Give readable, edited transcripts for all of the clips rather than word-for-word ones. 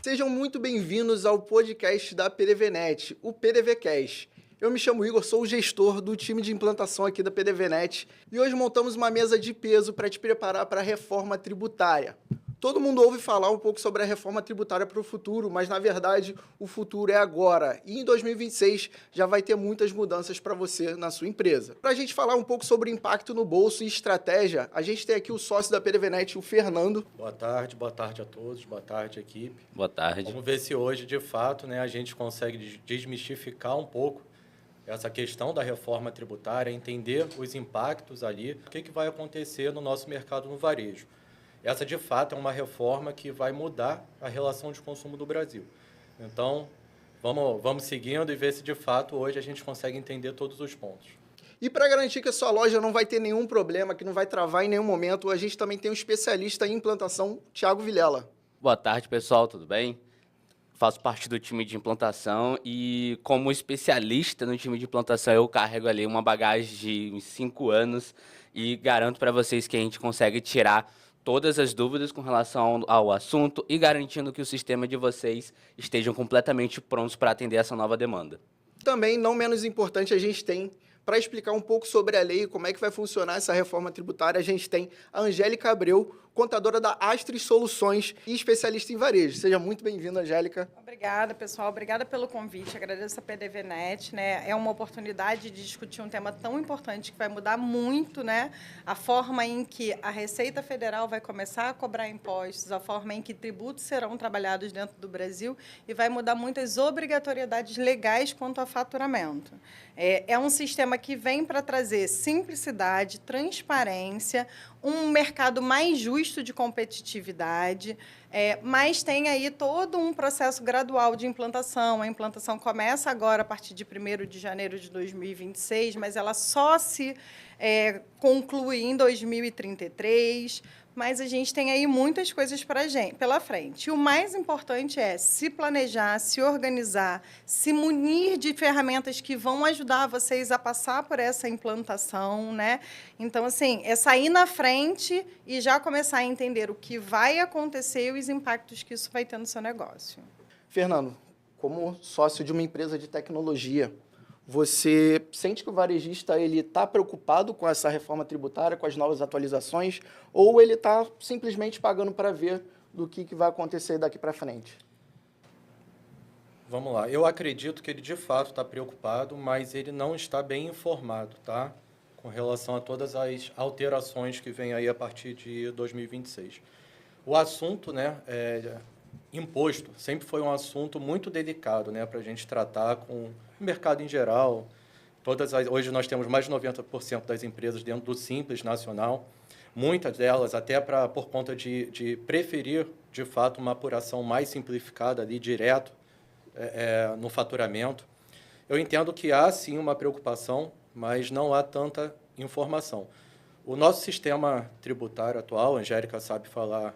Sejam muito bem-vindos ao podcast da PDVNet, o PDVcast. Eu me chamo Igor, sou o gestor do time de implantação aqui da PDVNet e hoje montamos uma mesa de peso para te preparar para a reforma tributária. Todo mundo ouve falar um pouco sobre a reforma tributária para o futuro, mas na verdade o futuro é agora. E em 2026 já vai ter muitas mudanças para você na sua empresa. Para a gente falar um pouco sobre impacto no bolso e estratégia, a gente tem aqui o sócio da PDVNet, o Fernando. Boa tarde a todos, boa tarde, equipe. Boa tarde. Vamos ver se hoje, de fato, a gente consegue desmistificar um pouco essa questão da reforma tributária, entender os impactos ali, o que vai acontecer no nosso mercado no varejo. Essa, de fato, é uma reforma que vai mudar a relação de consumo do Brasil. Então, vamos seguindo e ver se, de fato, hoje a gente consegue entender todos os pontos. E para garantir que a sua loja não vai ter nenhum problema, que não vai travar em nenhum momento, a gente também tem um especialista em implantação, Thiago Vilela. Boa tarde, pessoal, tudo bem? Faço parte do time de implantação e, como especialista no time de implantação, eu carrego ali uma bagagem de uns 5 anos e garanto para vocês que a gente consegue tirar todas as dúvidas com relação ao assunto e garantindo que o sistema de vocês estejam completamente prontos para atender essa nova demanda. Também, não menos importante, a gente tem, para explicar um pouco sobre a lei e como é que vai funcionar essa reforma tributária, a gente tem a Angélica Abreu, contadora da Astris Soluções e especialista em varejo. Seja muito bem-vinda, Angélica. Obrigada, pessoal. Obrigada pelo convite. Agradeço a PDVNet, É uma oportunidade de discutir um tema tão importante que vai mudar muito, a forma em que a Receita Federal vai começar a cobrar impostos, a forma em que tributos serão trabalhados dentro do Brasil e vai mudar muitas obrigatoriedades legais quanto a faturamento. É um sistema que vem para trazer simplicidade, transparência, um mercado mais justo de competitividade, mas tem aí todo um processo gradual de implantação. A implantação começa agora a partir de 1º de janeiro de 2026, mas ela só se conclui em 2033. Mas a gente tem aí muitas coisas pela frente. E o mais importante é se planejar, se organizar, se munir de ferramentas que vão ajudar vocês a passar por essa implantação, Então, assim, é sair na frente e já começar a entender o que vai acontecer e os impactos que isso vai ter no seu negócio. Fernando, como sócio de uma empresa de tecnologia, você sente que o varejista está preocupado com essa reforma tributária, com as novas atualizações, ou ele está simplesmente pagando para ver do que vai acontecer daqui para frente? Vamos lá. Eu acredito que ele, de fato, está preocupado, mas ele não está bem informado, tá? Com relação a todas as alterações que vêm aí a partir de 2026. O assunto, imposto, sempre foi um assunto muito delicado, para a gente tratar com o mercado em geral. Hoje nós temos mais de 90% das empresas dentro do Simples Nacional, muitas delas até por conta de preferir, de fato, uma apuração mais simplificada ali, direto, no faturamento. Eu entendo que há, sim, uma preocupação, mas não há tanta informação. O nosso sistema tributário atual, a Angélica sabe falar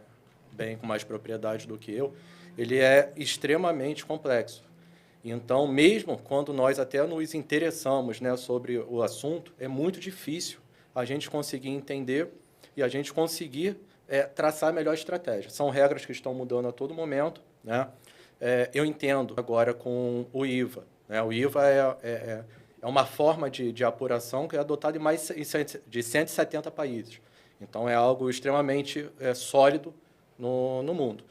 bem com mais propriedade do que eu, ele é extremamente complexo. Então, mesmo quando nós até nos interessamos sobre o assunto, é muito difícil a gente conseguir entender e a gente conseguir traçar a melhor estratégia. São regras que estão mudando a todo momento. Eu entendo agora com o IVA. O IVA é uma forma de apuração que é adotada em mais de 170 países. Então, é algo extremamente sólido no mundo.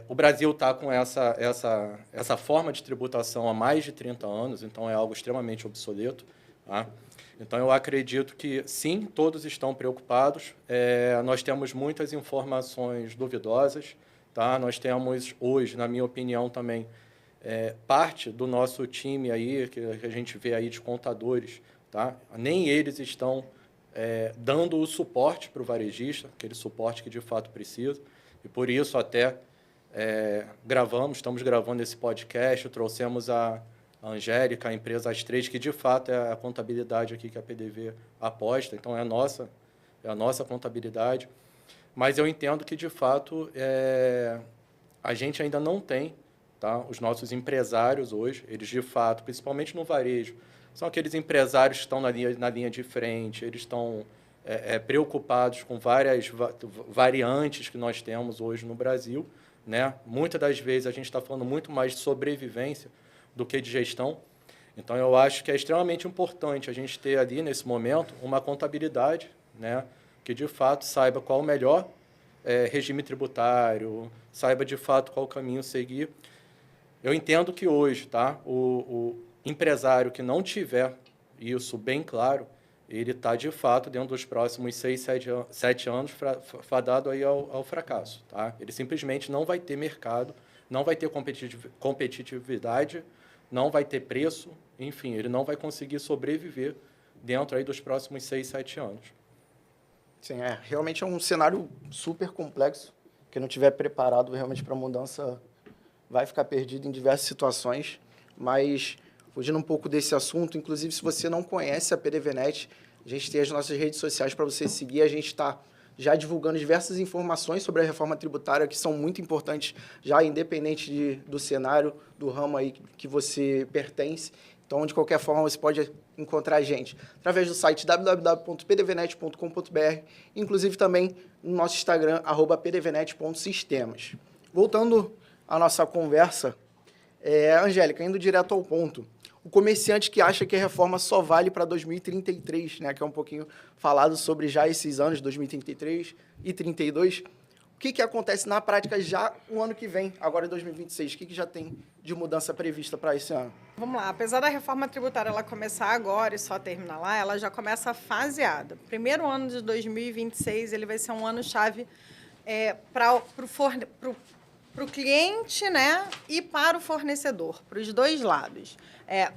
O Brasil está com essa forma de tributação há mais de 30 anos, então é algo extremamente obsoleto. Tá? Então, eu acredito que, sim, todos estão preocupados. Nós temos muitas informações duvidosas. Tá? Nós temos, hoje, na minha opinião, também, parte do nosso time aí, que a gente vê aí de contadores, tá? Nem eles estão dando o suporte para o varejista, aquele suporte que, de fato, precisa. E, por isso, até estamos gravando esse podcast, trouxemos a Angélica, a empresa Astris, que de fato é a contabilidade aqui que a PDV aposta, então é a nossa contabilidade. Mas eu entendo que, de fato, a gente ainda não tem, tá? Os nossos empresários hoje, eles de fato, principalmente no varejo, são aqueles empresários que estão na linha de frente, eles estão preocupados com várias variantes que nós temos hoje no Brasil, né? Muitas das vezes a gente está falando muito mais de sobrevivência do que de gestão. Então, eu acho que é extremamente importante a gente ter ali, nesse momento, uma contabilidade, né? Que, de fato, saiba qual o melhor regime tributário, saiba, de fato, qual o caminho seguir. Eu entendo que hoje, tá? O empresário que não tiver isso bem claro, ele está, de fato, dentro dos próximos 6, 7 anos, fadado aí ao fracasso. Tá? Ele simplesmente não vai ter mercado, não vai ter competitividade, não vai ter preço, enfim, ele não vai conseguir sobreviver dentro aí dos próximos 6, 7 anos. Sim, realmente é um cenário super complexo. Quem não estiver preparado realmente para a mudança vai ficar perdido em diversas situações, mas fugindo um pouco desse assunto, inclusive se você não conhece a PDVNet, a gente tem as nossas redes sociais para você seguir, a gente está já divulgando diversas informações sobre a reforma tributária que são muito importantes, já independente do cenário, do ramo aí que você pertence. Então, de qualquer forma, você pode encontrar a gente através do site www.pdvnet.com.br, inclusive também no nosso Instagram, @pdvnet.sistemas. Voltando à nossa conversa, Angélica, indo direto ao ponto, o comerciante que acha que a reforma só vale para 2033, né, que é um pouquinho falado sobre já esses anos, 2033 e 32, o que acontece na prática já o ano que vem, agora em 2026? O que já tem de mudança prevista para esse ano? Vamos lá, apesar da reforma tributária ela começar agora e só terminar lá, ela já começa faseada. Primeiro ano de 2026, ele vai ser um ano-chave para o cliente, né, e para o fornecedor, para os dois lados.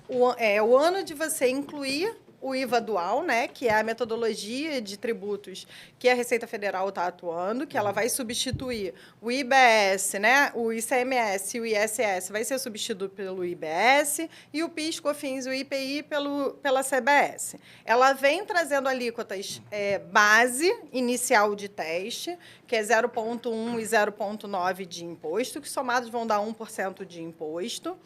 O ano de você incluir o IVA dual, né, que é a metodologia de tributos que a Receita Federal está atuando, que ela vai substituir o IBS, né, o ICMS e o ISS vai ser substituído pelo IBS e o PIS, COFINS e o IPI pela CBS. Ela vem trazendo alíquotas base inicial de teste, que é 0,1 e 0,9 de imposto, que somados vão dar 1% de imposto.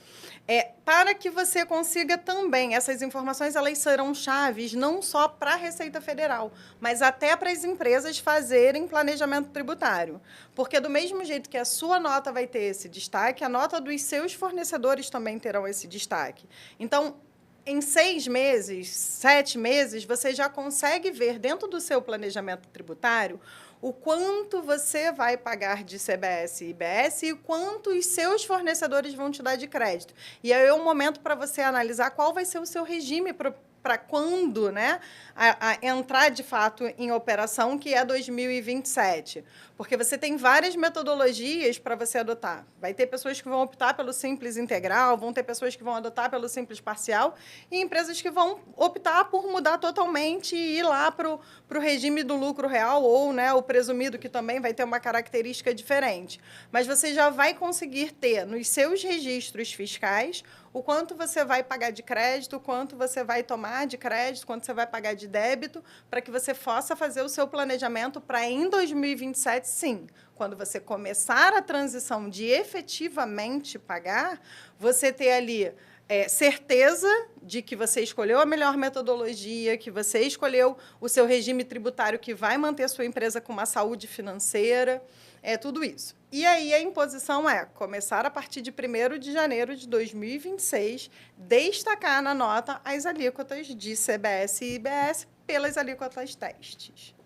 Para que você consiga também, essas informações elas serão chaves não só para a Receita Federal, mas até para as empresas fazerem planejamento tributário. Porque do mesmo jeito que a sua nota vai ter esse destaque, a nota dos seus fornecedores também terão esse destaque. Então, em 6 meses, 7 meses, você já consegue ver dentro do seu planejamento tributário o quanto você vai pagar de CBS e IBS e quanto os seus fornecedores vão te dar de crédito. E aí é um momento para você analisar qual vai ser o seu regime para quando, né, a entrar, de fato, em operação, que é 2027. Porque você tem várias metodologias para você adotar. Vai ter pessoas que vão optar pelo Simples Integral, vão ter pessoas que vão adotar pelo Simples Parcial e empresas que vão optar por mudar totalmente e ir lá para o regime do lucro real ou, né, o presumido, que também vai ter uma característica diferente. Mas você já vai conseguir ter nos seus registros fiscais o quanto você vai pagar de crédito, o quanto você vai tomar de crédito, quanto você vai pagar de débito, para que você possa fazer o seu planejamento para, em 2027, sim, quando você começar a transição de efetivamente pagar, você ter ali certeza de que você escolheu a melhor metodologia, que você escolheu o seu regime tributário que vai manter a sua empresa com uma saúde financeira, tudo isso. E aí a imposição começar a partir de 1º de janeiro de 2026, destacar na nota as alíquotas de CBS e IBS pelas alíquotas testes.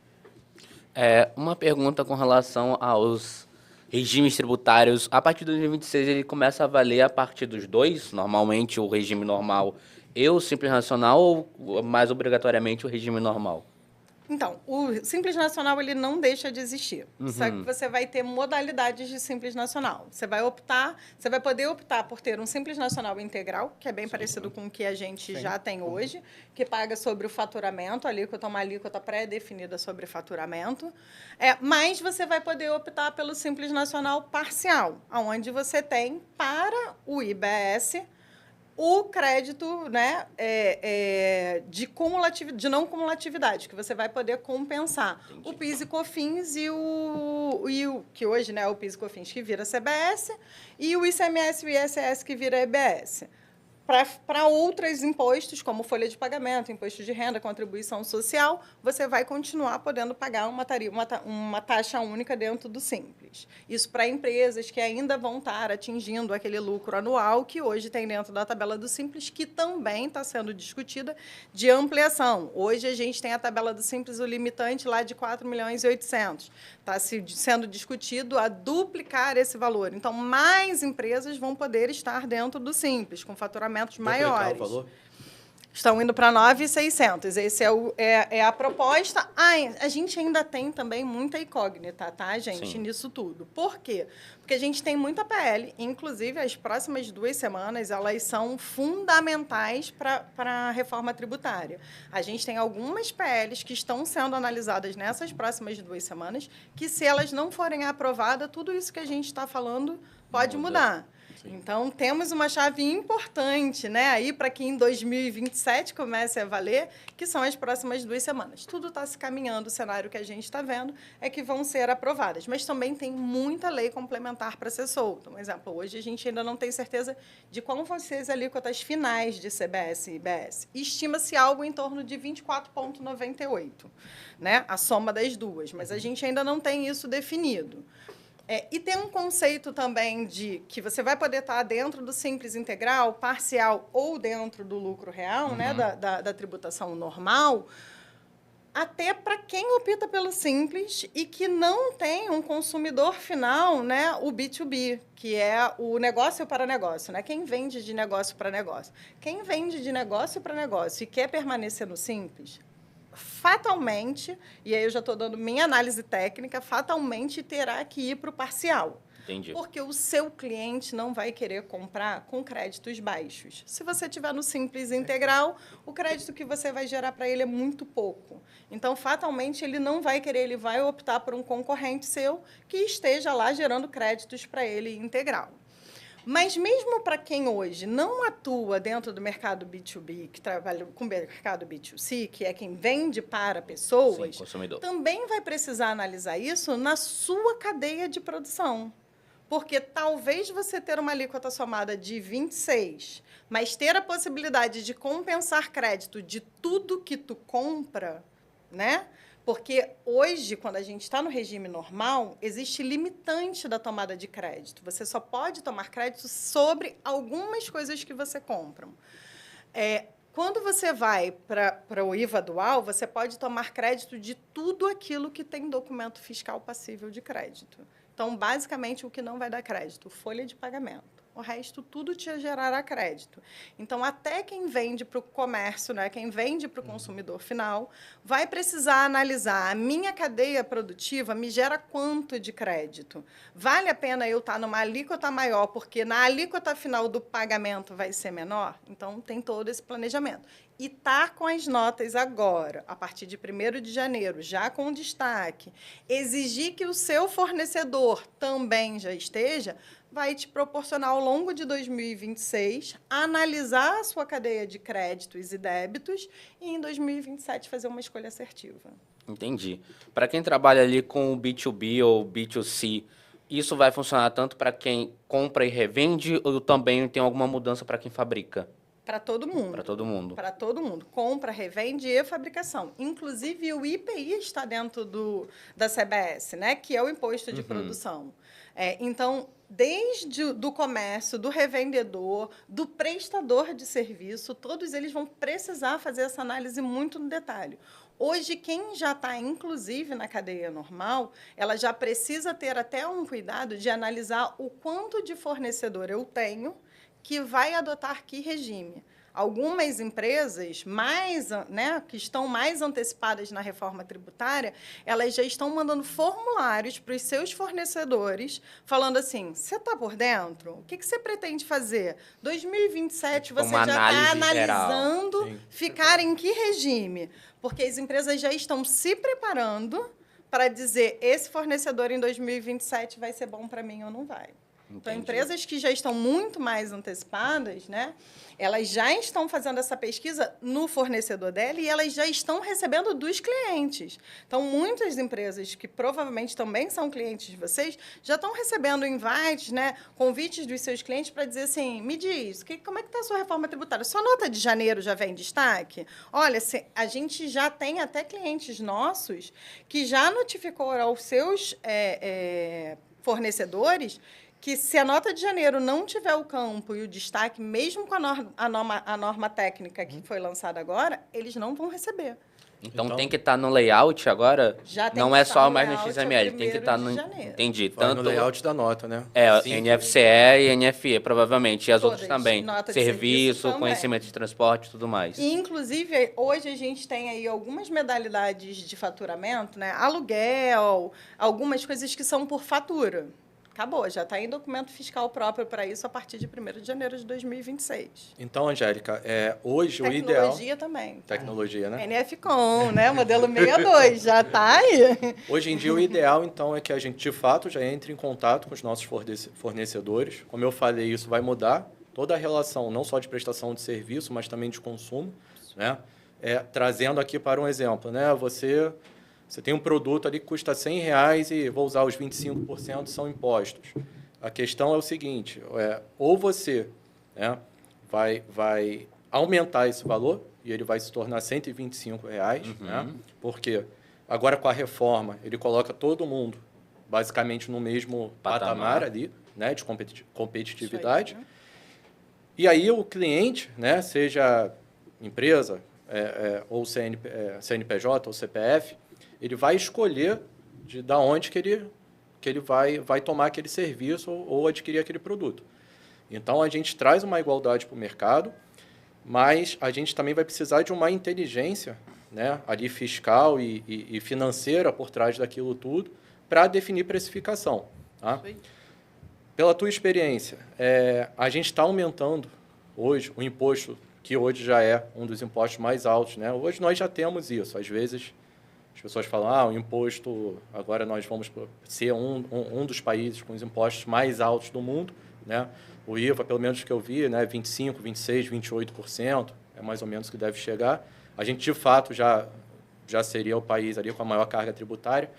Uma pergunta com relação aos regimes tributários. A partir de 2026, ele começa a valer a partir dos dois, normalmente o regime normal e o Simples Nacional, ou mais obrigatoriamente o regime normal? Então, o Simples Nacional ele não deixa de existir. Só que você vai ter modalidades de Simples Nacional. Você vai poder optar por ter um Simples Nacional integral, que é bem parecido com o que a gente já tem hoje, que paga sobre o faturamento, uma alíquota pré-definida sobre faturamento. Mas você vai poder optar pelo Simples Nacional parcial, onde você tem para o IBS o crédito, né, de não cumulatividade, que você vai poder compensar. Entendi. O PIS e COFINS e o que hoje, né, o PIS e COFINS que vira CBS e o ICMS e o ISS que vira IBS. para outros impostos, como folha de pagamento, imposto de renda, contribuição social, você vai continuar podendo pagar uma taxa única dentro do Simples. Isso para empresas que ainda vão estar atingindo aquele lucro anual que hoje tem dentro da tabela do Simples, que também está sendo discutida de ampliação. Hoje a gente tem a tabela do Simples, o limitante lá de 4.800.000. Está sendo discutido a duplicar esse valor. Então, mais empresas vão poder estar dentro do Simples, com faturamentos maiores. O valor? Estão indo para 9.600. Esse é a proposta. A gente ainda tem também muita incógnita, tá, gente, Sim. nisso tudo. Por quê? Porque a gente tem muita PL, inclusive as próximas 2 semanas, elas são fundamentais para a reforma tributária. A gente tem algumas PLs que estão sendo analisadas nessas próximas 2 semanas, que se elas não forem aprovadas, tudo isso que a gente está falando pode mudar. Sim. Então, temos uma chave importante, né, aí para que em 2027 comece a valer, que são as próximas 2 semanas. Tudo está se caminhando, o cenário que a gente está vendo é que vão ser aprovadas, mas também tem muita lei complementar para ser solta. Um exemplo, hoje a gente ainda não tem certeza de qual vão ser as alíquotas finais de CBS e IBS. Estima-se algo em torno de 24,98, né, a soma das duas, mas a gente ainda não tem isso definido. E tem um conceito também de que você vai poder estar dentro do Simples integral, parcial ou dentro do lucro real, né, da tributação normal, até para quem opta pelo Simples e que não tem um consumidor final, né, o B2B, que é o negócio para negócio, né? Quem vende de negócio para negócio. Quem vende de negócio para negócio e quer permanecer no Simples, fatalmente, e aí eu já estou dando minha análise técnica, fatalmente terá que ir para o parcial. Entendi. Porque o seu cliente não vai querer comprar com créditos baixos. Se você tiver no Simples integral, o crédito que você vai gerar para ele é muito pouco. Então, fatalmente, ele não vai querer, ele vai optar por um concorrente seu que esteja lá gerando créditos para ele integral. Mas mesmo para quem hoje não atua dentro do mercado B2B, que trabalha com o mercado B2C, que é quem vende para pessoas, Sim, consumidor. também vai precisar analisar isso na sua cadeia de produção. Porque talvez você ter uma alíquota somada de 26, mas ter a possibilidade de compensar crédito de tudo que tu compra, né? Porque hoje, quando a gente está no regime normal, existe limitante da tomada de crédito. Você só pode tomar crédito sobre algumas coisas que você compra. Quando você vai para o IVA dual, você pode tomar crédito de tudo aquilo que tem documento fiscal passível de crédito. Então, basicamente, o que não vai dar crédito? Folha de pagamento. O resto, tudo te gerará crédito. Então, até quem vende para o comércio, né, quem vende para o consumidor final, vai precisar analisar a minha cadeia produtiva me gera quanto de crédito. Vale a pena eu estar numa alíquota maior, porque na alíquota final do pagamento vai ser menor? Então, tem todo esse planejamento. E estar com as notas agora, a partir de 1º de janeiro, já com destaque, exigir que o seu fornecedor também já esteja, vai te proporcionar, ao longo de 2026, analisar a sua cadeia de créditos e débitos e, em 2027, fazer uma escolha assertiva. Entendi. Para quem trabalha ali com o B2B ou B2C, isso vai funcionar tanto para quem compra e revende ou também tem alguma mudança para quem fabrica? Para todo mundo. Para todo mundo. Para todo mundo. Compra, revende e fabricação. Inclusive, o IPI está dentro da CBS, né? Que é o imposto de produção. Então, desde o comércio, do revendedor, do prestador de serviço, todos eles vão precisar fazer essa análise muito no detalhe. Hoje, quem já está, inclusive, na cadeia normal, ela já precisa ter até um cuidado de analisar o quanto de fornecedor eu tenho que vai adotar que regime. Algumas empresas que estão mais antecipadas na reforma tributária, elas já estão mandando formulários para os seus fornecedores, falando assim, você está por dentro? O que você pretende fazer? 2027, você já está analisando ficar em que regime? Porque as empresas já estão se preparando para dizer, esse fornecedor em 2027 vai ser bom para mim ou não vai. Então, Entendi. empresas que já estão muito mais antecipadas, né? Elas já estão fazendo essa pesquisa no fornecedor dela e elas já estão recebendo dos clientes. Então, muitas empresas que provavelmente também são clientes de vocês já estão recebendo invites, né, convites dos seus clientes para dizer assim, me diz, como é que está a sua reforma tributária? Sua nota de janeiro já vem em destaque? Olha, a gente já tem até clientes nossos que já notificou aos seus fornecedores que se a nota de janeiro não tiver o campo e o destaque, mesmo com a norma técnica que foi lançada agora, eles não vão receber. Então tem que estar no layout agora? Já tem não que é estar só no mais no layout XML, a tem que estar 1º no... de janeiro. Entendi. Vai Tanto no layout da nota, né? Sim. NFCE e NFE, provavelmente. E as outras Todas. também. Nota de serviço Serviço, também. conhecimento de transporte e tudo mais. E, inclusive, hoje a gente tem aí algumas modalidades de faturamento, né? Aluguel, algumas coisas que são por fatura. Acabou, já está em documento fiscal próprio para isso a partir de 1º de janeiro de 2026. Então, Angélica, hoje o ideal... Tecnologia também. Tá? Tecnologia, né? NFCom, né? Modelo 62, já está aí. Hoje em dia, o ideal, então, é que a gente, de fato, já entre em contato com os nossos fornecedores. Como eu falei, isso vai mudar toda a relação, não só de prestação de serviço, mas também de consumo, né? Trazendo aqui para um exemplo, né? Você tem um produto ali que custa R$100 e vou usar os 25% são impostos. A questão é o seguinte, ou você, né, vai aumentar esse valor e ele vai se tornar R$125, né? Porque agora com a reforma ele coloca todo mundo basicamente no mesmo patamar ali, né, de competitividade. Isso aí, né? E aí o cliente, né, seja empresa ou CNPJ ou CPF, ele vai escolher da onde que ele vai tomar aquele serviço ou adquirir aquele produto. Então, a gente traz uma igualdade para o mercado, mas a gente também vai precisar de uma inteligência, né, ali fiscal e financeira por trás daquilo tudo para definir precificação. Tá? Pela tua experiência, a gente está aumentando hoje o imposto, que hoje já é um dos impostos mais altos, né? Hoje nós já temos isso. Às vezes as pessoas falam, o imposto, agora nós vamos ser um dos países com os impostos mais altos do mundo, né? O IVA, pelo menos que eu vi, né, 25%, 26%, 28%, é mais ou menos que deve chegar. A gente, de fato, já seria o país ali com a maior carga tributária.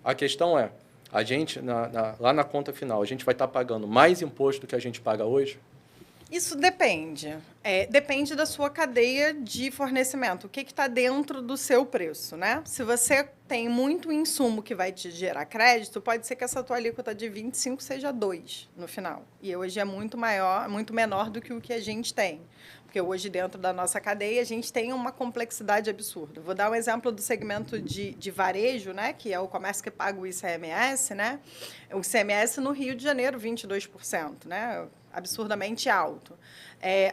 A questão é, a gente, lá na conta final, a gente vai estar pagando mais imposto do que a gente paga hoje? Isso depende. Depende da sua cadeia de fornecimento. O que está dentro do seu preço, né? Se você tem muito insumo que vai te gerar crédito, pode ser que essa tua alíquota de 25 seja 2 no final. E hoje é muito maior, muito menor do que o que a gente tem. Porque hoje, dentro da nossa cadeia, a gente tem uma complexidade absurda. Vou dar um exemplo do segmento de varejo, né, que é o comércio que paga o ICMS, né? O ICMS no Rio de Janeiro, 22%, né? Absurdamente alto.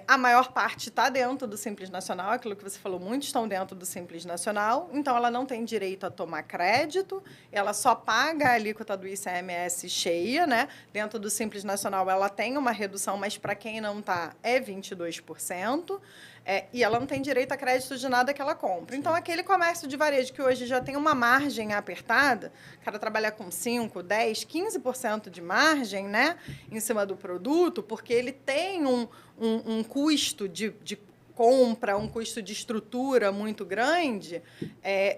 A maior parte está dentro do Simples Nacional, aquilo que você falou, muitos estão dentro do Simples Nacional, então ela não tem direito a tomar crédito, ela só paga a alíquota do ICMS cheia, né? Dentro do Simples Nacional ela tem uma redução, mas para quem não está é 22%. E ela não tem direito a crédito de nada que ela compra. Então, aquele comércio de varejo que hoje já tem uma margem apertada, o cara trabalha com 5%, 10%, 15% de margem, né, em cima do produto, porque ele tem um custo de compra, um custo de estrutura muito grande,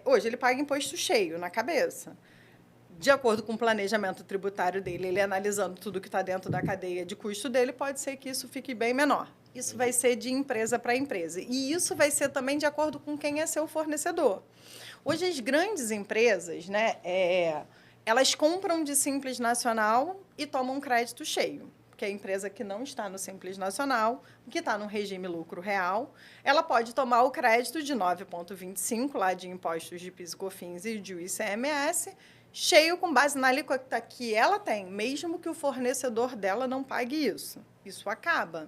hoje ele paga imposto cheio na cabeça. De acordo com o planejamento tributário dele, ele analisando tudo que está dentro da cadeia de custo dele, pode ser que isso fique bem menor. Isso vai ser de empresa para empresa. E isso vai ser também de acordo com quem é seu fornecedor. Hoje, as grandes empresas, né, elas compram de Simples Nacional e tomam crédito cheio. Porque a empresa que não está no Simples Nacional, que está no regime lucro real, ela pode tomar o crédito de 9,25% lá de impostos de PIS e COFINS e de ICMS, cheio com base na alíquota que ela tem, mesmo que o fornecedor dela não pague isso. Isso acaba.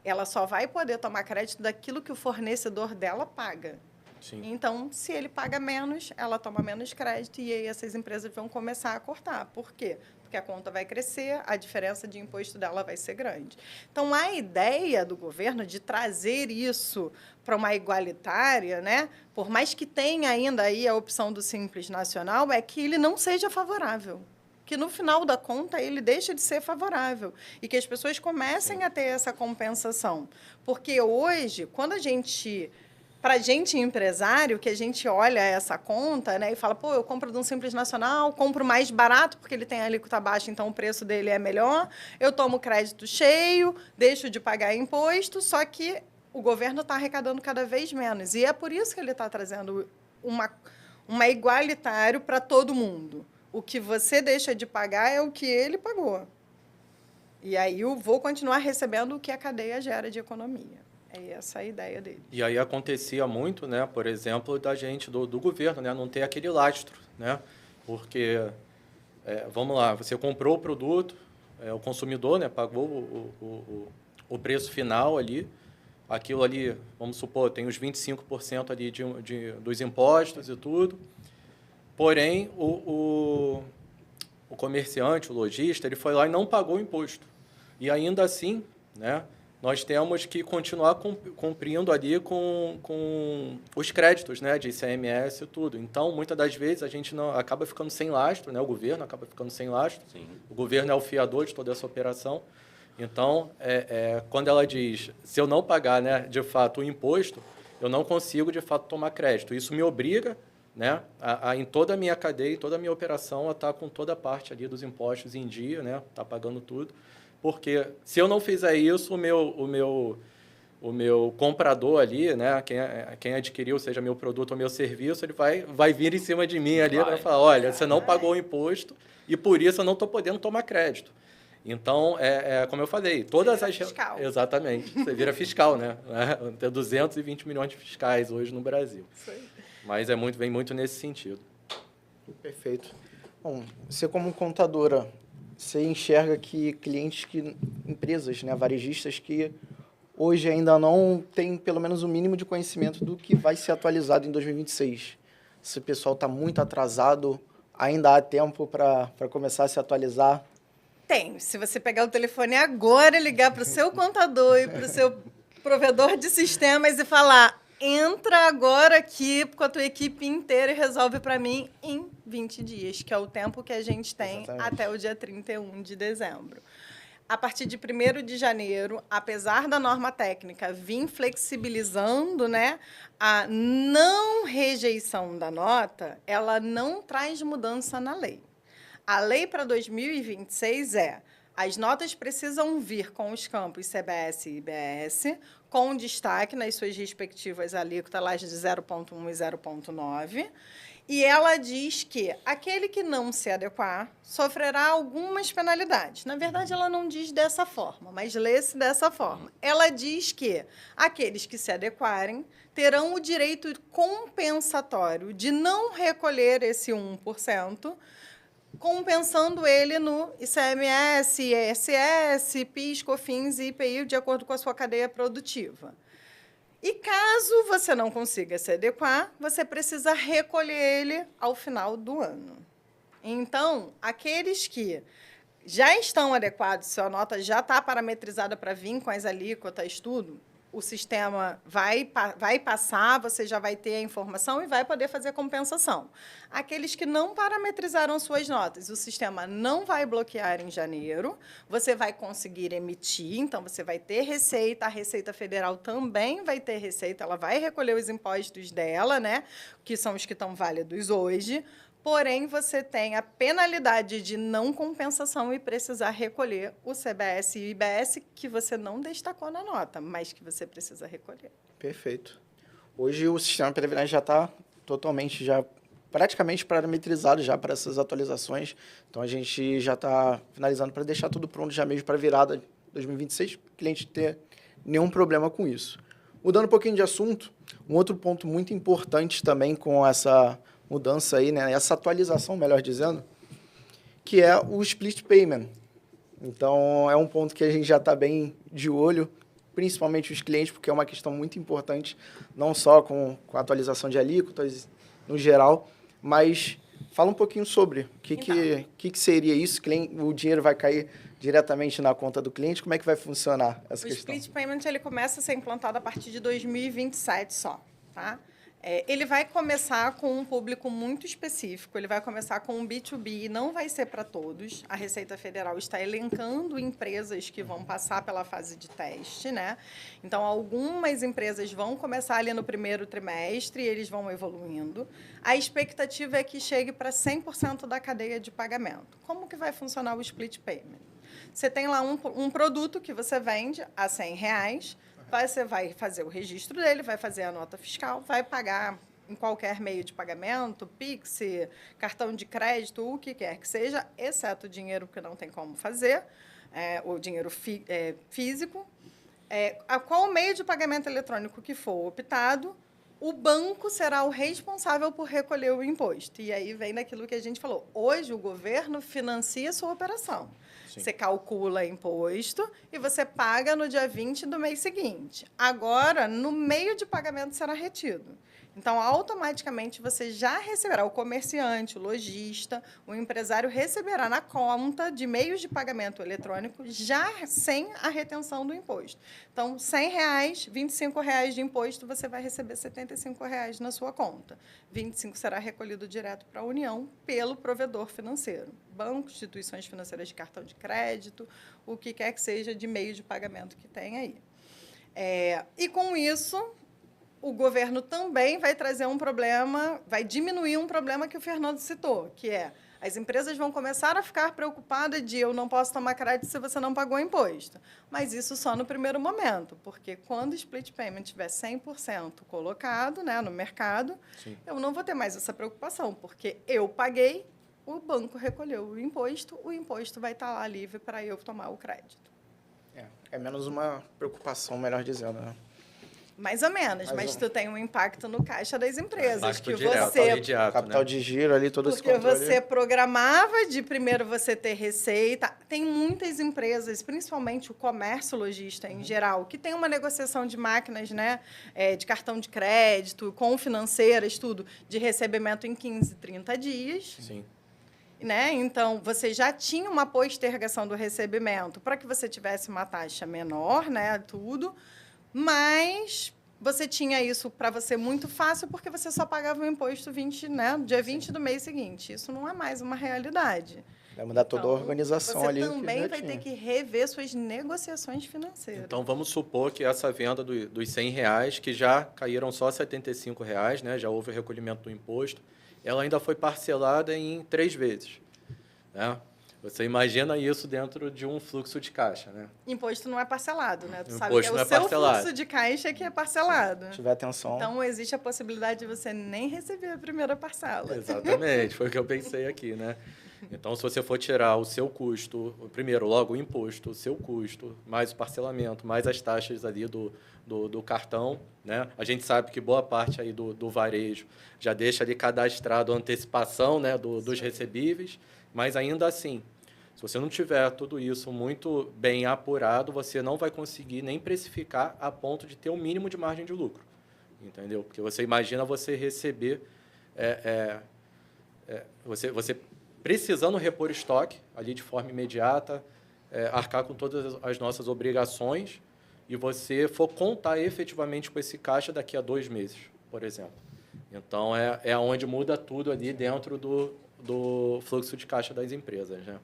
Ela só vai poder tomar crédito daquilo que o fornecedor dela paga. Sim. Então, se ele paga menos, ela toma menos crédito e aí essas empresas vão começar a cortar. Por quê? Porque a conta vai crescer, a diferença de imposto dela vai ser grande. Então, a ideia do governo de trazer isso para uma igualitária, né, por mais que tenha ainda aí a opção do Simples Nacional, é que ele não seja favorável. que no final da conta ele deixa de ser favorável e que as pessoas comecem a ter essa compensação. Porque hoje, quando para a gente empresário, que a gente olha essa conta, né, e fala, pô, eu compro de um Simples Nacional, compro mais barato porque ele tem a alíquota baixa, então o preço dele é melhor, eu tomo crédito cheio, deixo de pagar imposto, só que o governo está arrecadando cada vez menos. E é por isso que ele está trazendo uma igualitário para todo mundo. O que você deixa de pagar é o que ele pagou. E aí eu vou continuar recebendo o que a cadeia gera de economia. É essa a ideia dele. E aí acontecia muito, né, por exemplo, da gente, do governo, né, não ter aquele lastro, né? Porque, vamos lá, você comprou o produto, o consumidor, né, pagou o preço final ali, aquilo ali, vamos supor, tem os 25% ali dos impostos e tudo, porém, o comerciante, o lojista, ele foi lá e não pagou o imposto. E ainda assim, né, nós temos que continuar cumprindo ali com os créditos, né, de ICMS e tudo. Então, muitas das vezes, a gente não acaba ficando sem lastro, né, o governo acaba ficando sem lastro. Sim. O governo é o fiador de toda essa operação. Então, quando ela diz, se eu não pagar, né, de fato, o imposto, eu não consigo, de fato, tomar crédito. Isso me obriga, né, em toda a minha cadeia, em toda a minha operação, a estar com toda a parte ali dos impostos em dia, né, estar pagando tudo. Porque se eu não fizer isso, o meu comprador ali, né, quem adquiriu, seja meu produto ou meu serviço, ele vai vir em cima de mim ali para falar, olha, você não pagou o imposto e por isso eu não estou podendo tomar crédito. Então, como eu falei, todas as... Fiscal. Exatamente. Você vira fiscal, né? Tem 220 milhões de fiscais hoje no Brasil. Isso aí. Mas vem muito nesse sentido. Perfeito. Bom, você como contadora, você enxerga que empresas, né, varejistas que hoje ainda não têm pelo menos o mínimo de conhecimento do que vai ser atualizado em 2026. Se o pessoal está muito atrasado, ainda há tempo para começar a se atualizar? Tem. Se você pegar o telefone agora, ligar para o seu contador e para o seu provedor de sistemas e falar, entra agora aqui com a tua equipe inteira e resolve para mim em 20 dias, que é o tempo que a gente tem até o dia 31 de dezembro. A partir de 1º de janeiro, apesar da norma técnica vir flexibilizando, né, a não rejeição da nota, ela não traz mudança na lei. A lei para 2026 as notas precisam vir com os campos CBS e IBS, com destaque nas suas respectivas alíquotas lá de 0,1 e 0,9. E ela diz que aquele que não se adequar sofrerá algumas penalidades. Na verdade, ela não diz dessa forma, mas lê-se dessa forma. Ela diz que aqueles que se adequarem terão o direito compensatório de não recolher esse 1%, compensando ele no ICMS, ISS, PIS, COFINS e IPI, de acordo com a sua cadeia produtiva. E caso você não consiga se adequar, você precisa recolher ele ao final do ano. Então, aqueles que já estão adequados, sua nota já está parametrizada para vir com as alíquotas, tudo, o sistema vai passar, você já vai ter a informação e vai poder fazer a compensação. Aqueles que não parametrizaram suas notas, o sistema não vai bloquear em janeiro, você vai conseguir emitir, então você vai ter receita, a Receita Federal também vai ter receita, ela vai recolher os impostos dela, né, que são os que estão válidos hoje, porém, você tem a penalidade de não compensação e precisar recolher o CBS e o IBS, que você não destacou na nota, mas que você precisa recolher. Perfeito. Hoje o sistema previdente já está totalmente, praticamente parametrizado já para essas atualizações. Então, a gente já está finalizando para deixar tudo pronto já mesmo para a virada 2026, para o cliente ter nenhum problema com isso. Mudando um pouquinho de assunto, um outro ponto muito importante também com essa mudança aí, né, essa atualização, melhor dizendo, que é o split payment. Então, é um ponto que a gente já está bem de olho, principalmente os clientes, porque é uma questão muito importante, não só com a atualização de alíquotas no geral, mas fala um pouquinho sobre o que seria isso, o dinheiro vai cair diretamente na conta do cliente, como é que vai funcionar essa questão? O split payment ele começa a ser implantado a partir de 2027 só, tá? Ele vai começar com um público muito específico, ele vai começar com um B2B, não vai ser para todos. A Receita Federal está elencando empresas que vão passar pela fase de teste, né? Então, algumas empresas vão começar ali no primeiro trimestre e eles vão evoluindo. A expectativa é que chegue para 100% da cadeia de pagamento. Como que vai funcionar o split payment? Você tem lá um produto que você vende a R$100, você vai fazer o registro dele, vai fazer a nota fiscal, vai pagar em qualquer meio de pagamento, Pix, cartão de crédito, o que quer que seja, exceto o dinheiro que não tem como fazer, o dinheiro físico. A qual meio de pagamento eletrônico que for optado, o banco será o responsável por recolher o imposto. E aí vem daquilo que a gente falou. Hoje, o governo financia a sua operação. Sim. Você calcula imposto e você paga no dia 20 do mês seguinte. Agora, no meio de pagamento será retido. Então, automaticamente, você já receberá, o comerciante, o lojista, o empresário receberá na conta de meios de pagamento eletrônico já sem a retenção do imposto. Então, R$100, R$25 de imposto, você vai receber R$75 na sua conta. 25 será recolhido direto para a União pelo provedor financeiro. Bancos, instituições financeiras de cartão de crédito, o que quer que seja de meio de pagamento que tem aí. E, com isso, o governo também vai trazer um problema, vai diminuir um problema que o Fernando citou, que é as empresas vão começar a ficar preocupadas de eu não posso tomar crédito se você não pagou imposto. Mas isso só no primeiro momento, porque quando o split payment estiver 100% colocado, né, no mercado, sim, eu não vou ter mais essa preocupação, porque eu paguei, o banco recolheu o imposto vai estar lá livre para eu tomar o crédito. É menos uma preocupação, melhor dizendo, né? Mais ou menos, mas tu tem um impacto no caixa das empresas. Impacto que direto, você imediato, capital, né, de giro ali, todo esse controle. Porque você programava de primeiro você ter receita. Tem muitas empresas, principalmente o comércio lojista em geral, que tem uma negociação de máquinas, né, de cartão de crédito, com financeiras, tudo, de recebimento em 15, 30 dias. Sim. Né? Então, você já tinha uma postergação do recebimento para que você tivesse uma taxa menor, né, tudo. Mas você tinha isso para você muito fácil porque você só pagava o imposto dia 20 do mês seguinte. Isso não é mais uma realidade. Vai mudar toda a organização ali. Você também vai ter que rever suas negociações financeiras. Então, vamos supor que essa venda dos R$100, que já caíram só R$75, né, já houve o recolhimento do imposto, ela ainda foi parcelada em 3 vezes, né? Você imagina isso dentro de um fluxo de caixa, né? Imposto não é parcelado, né? Tu sabe Imposto que é o seu fluxo de caixa que é parcelado. Se tiver atenção. Então, existe a possibilidade de você nem receber a primeira parcela. Exatamente, foi o que eu pensei aqui, né? Então, se você for tirar o seu custo, primeiro, logo o imposto, o seu custo, mais o parcelamento, mais as taxas ali do cartão, né? A gente sabe que boa parte aí do varejo já deixa ali cadastrado a antecipação, né, dos recebíveis, mas ainda assim, se você não tiver tudo isso muito bem apurado, você não vai conseguir nem precificar a ponto de ter um mínimo de margem de lucro, entendeu? Porque você imagina você receber, você precisando repor estoque ali de forma imediata, arcar com todas as nossas obrigações e você for contar efetivamente com esse caixa daqui a 2 meses, por exemplo. Então, é onde muda tudo ali dentro do fluxo de caixa das empresas, né?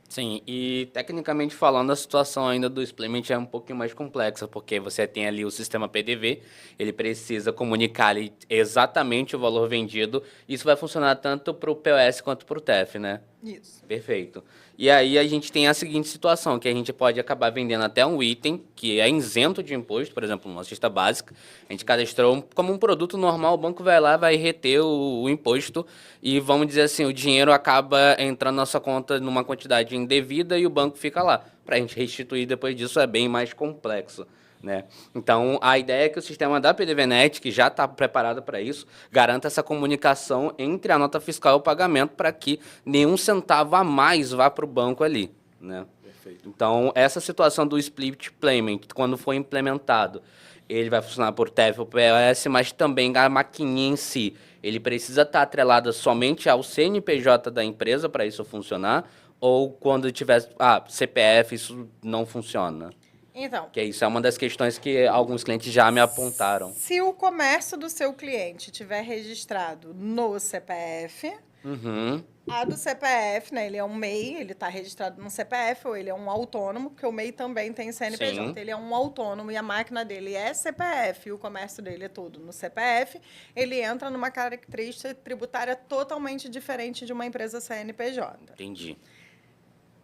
Sim, e tecnicamente falando, a situação ainda do Splement é um pouquinho mais complexa, porque você tem ali o sistema PDV, ele precisa comunicar ali exatamente o valor vendido, isso vai funcionar tanto para o POS quanto para o TEF, né? Isso. Perfeito. E aí a gente tem a seguinte situação, que a gente pode acabar vendendo até um item que é isento de imposto, por exemplo, uma cesta básica, a gente cadastrou como um produto normal, o banco vai lá, vai reter o imposto e, vamos dizer assim, o dinheiro acaba entrando na nossa conta numa quantidade indevida e o banco fica lá. Para a gente restituir depois disso é bem mais complexo, né? Então, a ideia é que o sistema da PDVNet, que já está preparado para isso, garanta essa comunicação entre a nota fiscal e o pagamento para que nenhum centavo a mais vá para o banco ali, né? Perfeito. Então, essa situação do split payment, quando for implementado, ele vai funcionar por TEF ou POS, mas também a maquininha em si. Ele precisa estar atrelada somente ao CNPJ da empresa para isso funcionar, ou quando tiver CPF, isso não funciona? Então, Que isso é uma das questões que alguns clientes já me apontaram. se o comércio do seu cliente tiver registrado no CPF, Uhum. a do CPF, né? Ele é um MEI, ele está registrado no CPF, ou ele é um autônomo, porque o MEI também tem CNPJ. Sim. Ele é um autônomo e a máquina dele é CPF, e o comércio dele é todo no CPF, ele entra numa característica tributária totalmente diferente de uma empresa CNPJ. Entendi.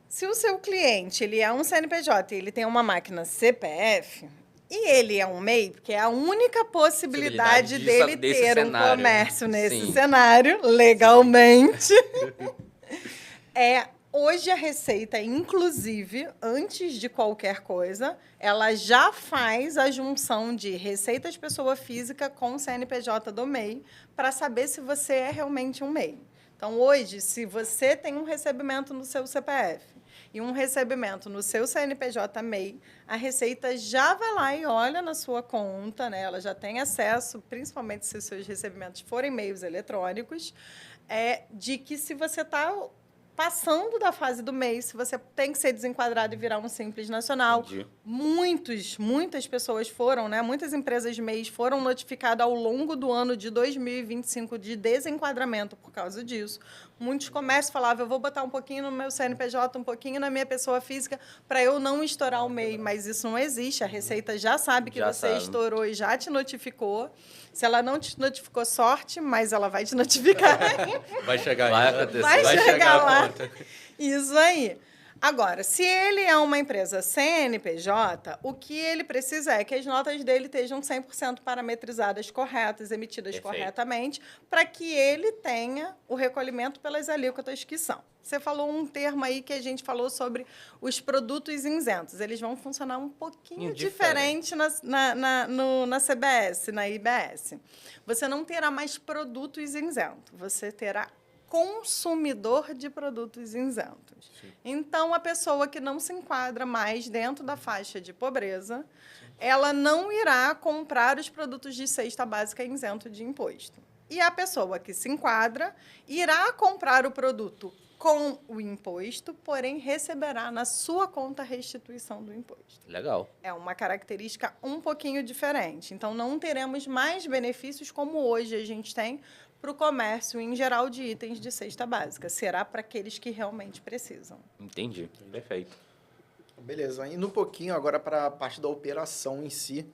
Se o seu cliente ele é um CNPJ e ele tem uma máquina CPF, e ele é um MEI, porque é a única possibilidade dele desse ter um cenário. comércio nesse Sim. cenário, legalmente, hoje a Receita, inclusive, antes de qualquer coisa, ela já faz a junção de Receita de pessoa física com CNPJ do MEI para saber se você é realmente um MEI. Então, hoje, se você tem um recebimento no seu CPF e um recebimento no seu CNPJ MEI, a Receita já vai lá e olha na sua conta, né? Ela já tem acesso, principalmente se os seus recebimentos forem meios eletrônicos, de que se você está passando da fase do MEI, se você tem que ser desenquadrado e virar um Simples Nacional. Entendi. Muitas pessoas foram, né? Muitas empresas MEIs foram notificadas ao longo do ano de 2025 de desenquadramento por causa disso. Muitos comércios falavam, eu vou botar um pouquinho no meu CNPJ, um pouquinho na minha pessoa física, para eu não estourar o MEI, mas isso não existe. A Receita já sabe que Já você sabe. estourou e já te notificou. Se ela não te notificou, sorte, mas ela vai te notificar. Vai chegar Vai aí, né? acontecer. Vai chegar a lá. conta. Isso aí. Agora, se ele é uma empresa CNPJ, o que ele precisa é que as notas dele estejam 100% parametrizadas corretas, emitidas Perfeito. corretamente, para que ele tenha o recolhimento pelas alíquotas que são. Você falou um termo aí que a gente falou sobre os produtos isentos. Eles vão funcionar um pouquinho diferente na CBS, na IBS. Você não terá mais produtos isentos, você terá consumidor de produtos isentos. Sim. Então, a pessoa que não se enquadra mais dentro da faixa de pobreza, ela não irá comprar os produtos de cesta básica isento de imposto. E a pessoa que se enquadra irá comprar o produto com o imposto, porém receberá na sua conta a restituição do imposto. Legal. É uma característica um pouquinho diferente. Então, não teremos mais benefícios como hoje a gente tem para o comércio em geral de itens de cesta básica. Será para aqueles que realmente precisam. Entendi. Perfeito. Beleza. Indo um pouquinho agora para a parte da operação em si,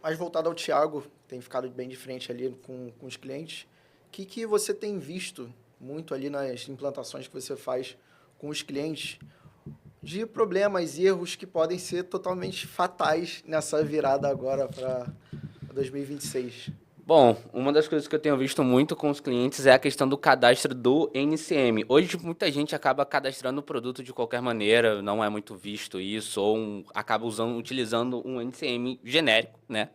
mais voltado ao Thiago, tem ficado bem de frente ali com os clientes. O que você tem visto muito ali nas implantações que você faz com os clientes de problemas e erros que podem ser totalmente fatais nessa virada agora para 2026? Bom, uma das coisas que eu tenho visto muito com os clientes é a questão do cadastro do NCM. Hoje, muita gente acaba cadastrando o produto de qualquer maneira, não é muito visto isso, ou acaba utilizando um NCM genérico, né?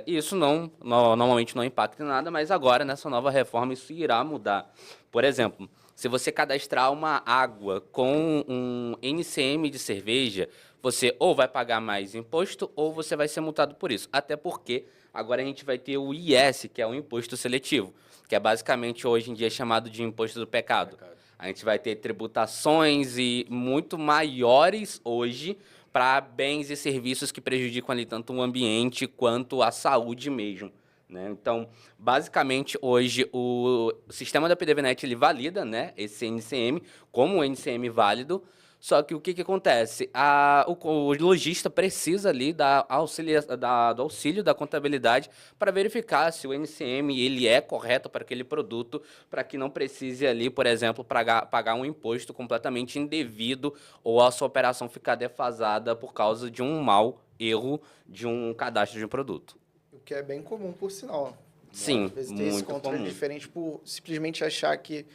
E isso normalmente não impacta em nada, mas agora, nessa nova reforma, isso irá mudar. Por exemplo, se você cadastrar uma água com um NCM de cerveja, você ou vai pagar mais imposto ou você vai ser multado por isso. Até porque agora a gente vai ter o IS, que é o imposto seletivo, que é basicamente hoje em dia chamado de imposto do pecado. A gente vai ter tributações e muito maiores hoje para bens e serviços que prejudicam ali tanto o ambiente quanto a saúde mesmo, né? Então, basicamente, hoje o sistema da PDVNet ele valida, né, esse NCM como um NCM válido, só que o que acontece? O lojista precisa ali do auxílio da contabilidade para verificar se o NCM ele é correto para aquele produto, para que não precise ali, por exemplo, pagar um imposto completamente indevido ou a sua operação ficar defasada por causa de um mau erro de um cadastro de um produto. O que é bem comum, por sinal. Né? Sim, Às vezes tem esse muito controle comum. diferente por simplesmente achar que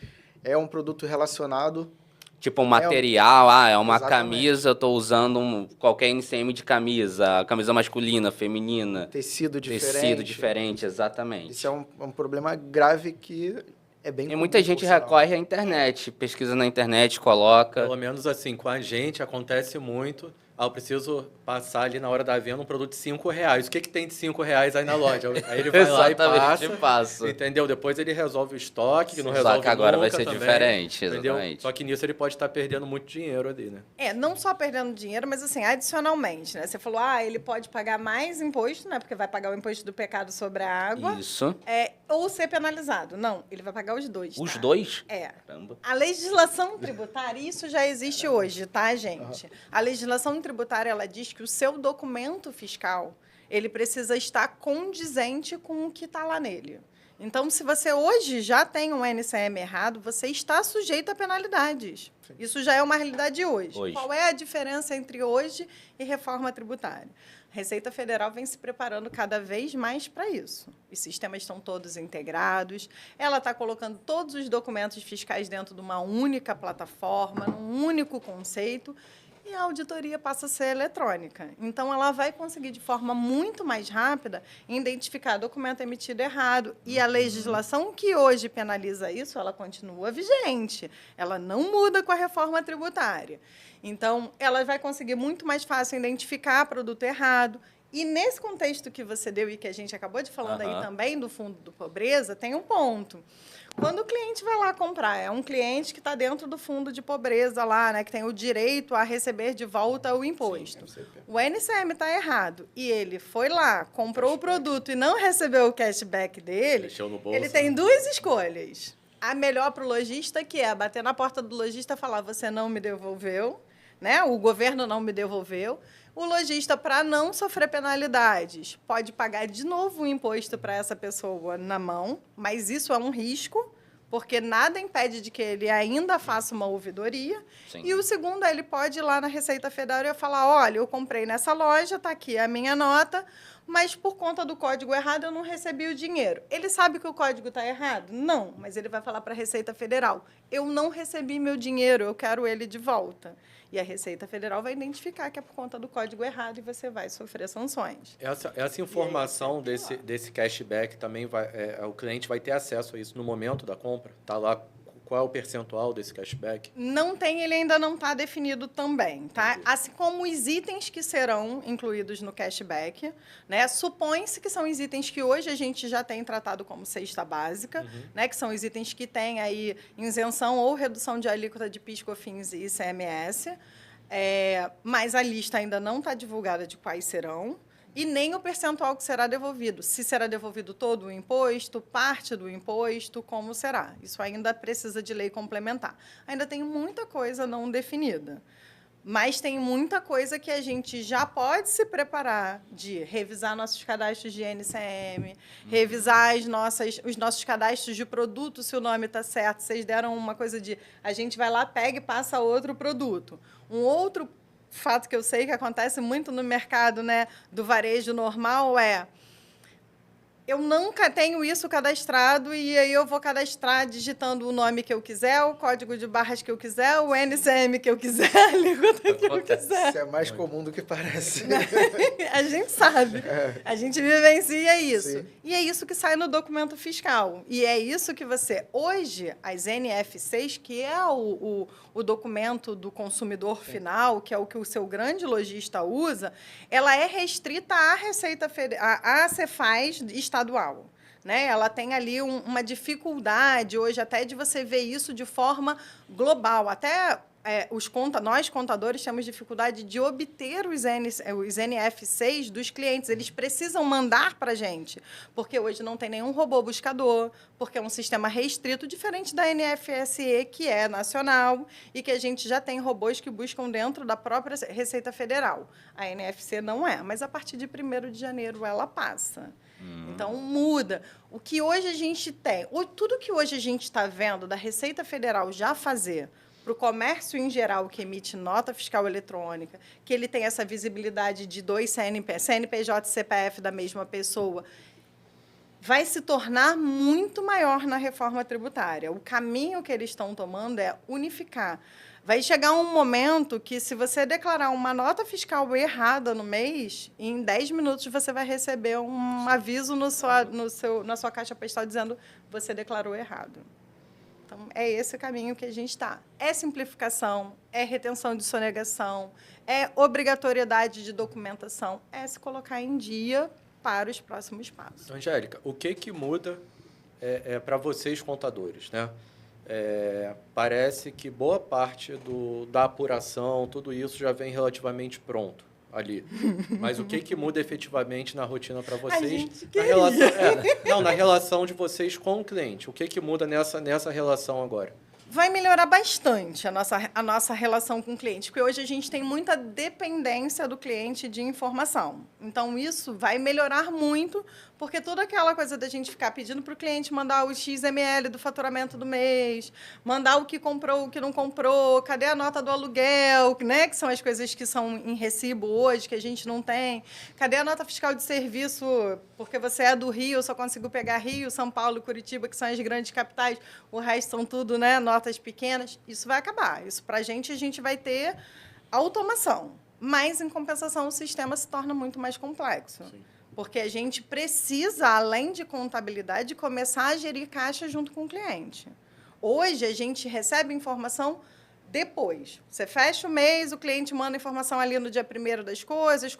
é um produto relacionado. Tipo, um material, é uma Exatamente. camisa, eu estou usando qualquer NCM de camisa masculina, feminina. Tecido diferente. Tecido diferente, exatamente. Isso é um problema grave que é bem E comum, muita gente por sinal. recorre à internet, pesquisa na internet, coloca. Pelo menos assim, com a gente acontece muito eu preciso passar ali na hora da venda um produto de R$5. O que tem de R$5 aí na loja? Aí ele vai lá e Exatamente, passa. entendeu? Depois ele resolve o estoque, que não Só resolve que agora vai nunca ser também, diferente, entendeu? exatamente. Só que nisso ele pode estar perdendo muito dinheiro ali, né? Não só perdendo dinheiro, mas assim, adicionalmente, né? Você falou, ele pode pagar mais imposto, né? Porque vai pagar o imposto do pecado sobre a água. Isso. Ou ser penalizado. Não, ele vai pagar os dois. Os tá? dois? Caramba. A legislação tributária, isso já existe hoje, tá, gente? A legislação tributária, ela diz que o seu documento fiscal, ele precisa estar condizente com o que está lá nele. Então, se você hoje já tem um NCM errado, você está sujeito a penalidades. Sim. Isso já é uma realidade hoje. Qual é a diferença entre hoje e reforma tributária? A Receita Federal vem se preparando cada vez mais para isso. Os sistemas estão todos integrados, ela está colocando todos os documentos fiscais dentro de uma única plataforma, num único conceito, e a auditoria passa a ser eletrônica. Então, ela vai conseguir, de forma muito mais rápida, identificar documento emitido errado. E a legislação que hoje penaliza isso, ela continua vigente. Ela não muda com a reforma tributária. Então, ela vai conseguir muito mais fácil identificar produto errado. E, nesse contexto que você deu e que a gente acabou de falando aí também, do Fundo do Pobreza, tem um ponto. Quando o cliente vai lá comprar, é um cliente que está dentro do fundo de pobreza lá, né, que tem o direito a receber de volta o imposto. Sim, o NCM está errado e ele foi lá, comprou o produto e não recebeu o cashback dele, ele tem duas escolhas. A melhor para o lojista, que é bater na porta do lojista e falar, você não me devolveu, né? O governo não me devolveu. O lojista, para não sofrer penalidades, pode pagar de novo o imposto para essa pessoa na mão, mas isso é um risco, porque nada impede de que ele ainda faça uma ouvidoria. Sim. E o segundo, ele pode ir lá na Receita Federal e falar, olha, eu comprei nessa loja, está aqui a minha nota, mas por conta do código errado eu não recebi o dinheiro. Ele sabe que o código está errado? Não, mas ele vai falar para a Receita Federal, eu não recebi meu dinheiro, eu quero ele de volta. E a Receita Federal vai identificar que é por conta do código errado e você vai sofrer sanções. Essa informação desse cashback também o cliente vai ter acesso a isso no momento da compra? Está lá qual é o percentual desse cashback? Não tem, ele ainda não está definido também, tá? Entendi. Assim como os itens que serão incluídos no cashback, né? Supõe-se que são os itens que hoje a gente já tem tratado como cesta básica, né? Que são os itens que têm aí isenção ou redução de alíquota de PIS, COFINS e ICMS, mas a lista ainda não está divulgada de quais serão. E nem o percentual que será devolvido. Se será devolvido todo o imposto, parte do imposto, como será. Isso ainda precisa de lei complementar. Ainda tem muita coisa não definida. Mas tem muita coisa que a gente já pode se preparar de revisar nossos cadastros de NCM, revisar os nossos cadastros de produto, se o nome está certo. Vocês deram uma coisa de a gente vai lá, pega e passa outro produto. Um outro fato que eu sei que acontece muito no mercado, né, do varejo normal eu nunca tenho isso cadastrado e aí eu vou cadastrar digitando o nome que eu quiser, o código de barras que eu quiser, o NCM que eu quiser, a alíquota que eu quiser. Isso é mais comum do que parece. A gente sabe. A gente vivencia isso. Sim. E é isso que sai no documento fiscal. E é isso que hoje, as NF6, que é o documento do consumidor final, que é o que o seu grande lojista usa, ela é restrita à Receita Federal, à Cefaz estadual. Né? Ela tem ali uma dificuldade hoje até de você ver isso de forma global. Até nós, contadores, temos dificuldade de obter os NF6 dos clientes. Eles precisam mandar para a gente, porque hoje não tem nenhum robô buscador, porque é um sistema restrito, diferente da NFSE, que é nacional, e que a gente já tem robôs que buscam dentro da própria Receita Federal. A NFC não é, mas a partir de 1º de janeiro ela passa. Então, muda. O que hoje a gente tem, tudo que hoje a gente está vendo da Receita Federal já fazer para o comércio em geral, que emite nota fiscal eletrônica, que ele tem essa visibilidade de 2 CNPJ e CPF da mesma pessoa, vai se tornar muito maior na reforma tributária. O caminho que eles estão tomando é unificar. Vai chegar um momento que, se você declarar uma nota fiscal errada no mês, em 10 minutos você vai receber um aviso na sua caixa postal dizendo que você declarou errado. Então, é esse caminho que a gente está. É simplificação, é retenção de sonegação, é obrigatoriedade de documentação, é se colocar em dia para os próximos passos. Angélica, o que muda para vocês, contadores, né? Parece que boa parte da apuração, tudo isso já vem relativamente pronto ali. Mas o que muda efetivamente na rotina para vocês? A gente na relação, na relação de vocês com o cliente. O que muda nessa relação agora? Vai melhorar bastante a nossa relação com o cliente, porque hoje a gente tem muita dependência do cliente de informação. Então, isso vai melhorar muito, porque toda aquela coisa da gente ficar pedindo para o cliente mandar o XML do faturamento do mês, mandar o que comprou, o que não comprou, cadê a nota do aluguel, né? Que são as coisas que são em recibo hoje, que a gente não tem. Cadê a nota fiscal de serviço? Porque você é do Rio, eu só consigo pegar Rio, São Paulo e Curitiba, que são as grandes capitais. O resto são tudo, né? Notas pequenas. Isso vai acabar. Isso, para a gente vai ter automação. Mas, em compensação, o sistema se torna muito mais complexo. Sim. Porque a gente precisa, além de contabilidade, começar a gerir caixa junto com o cliente. Hoje, a gente recebe informação depois. Você fecha o mês, o cliente manda informação ali no dia 1º das coisas,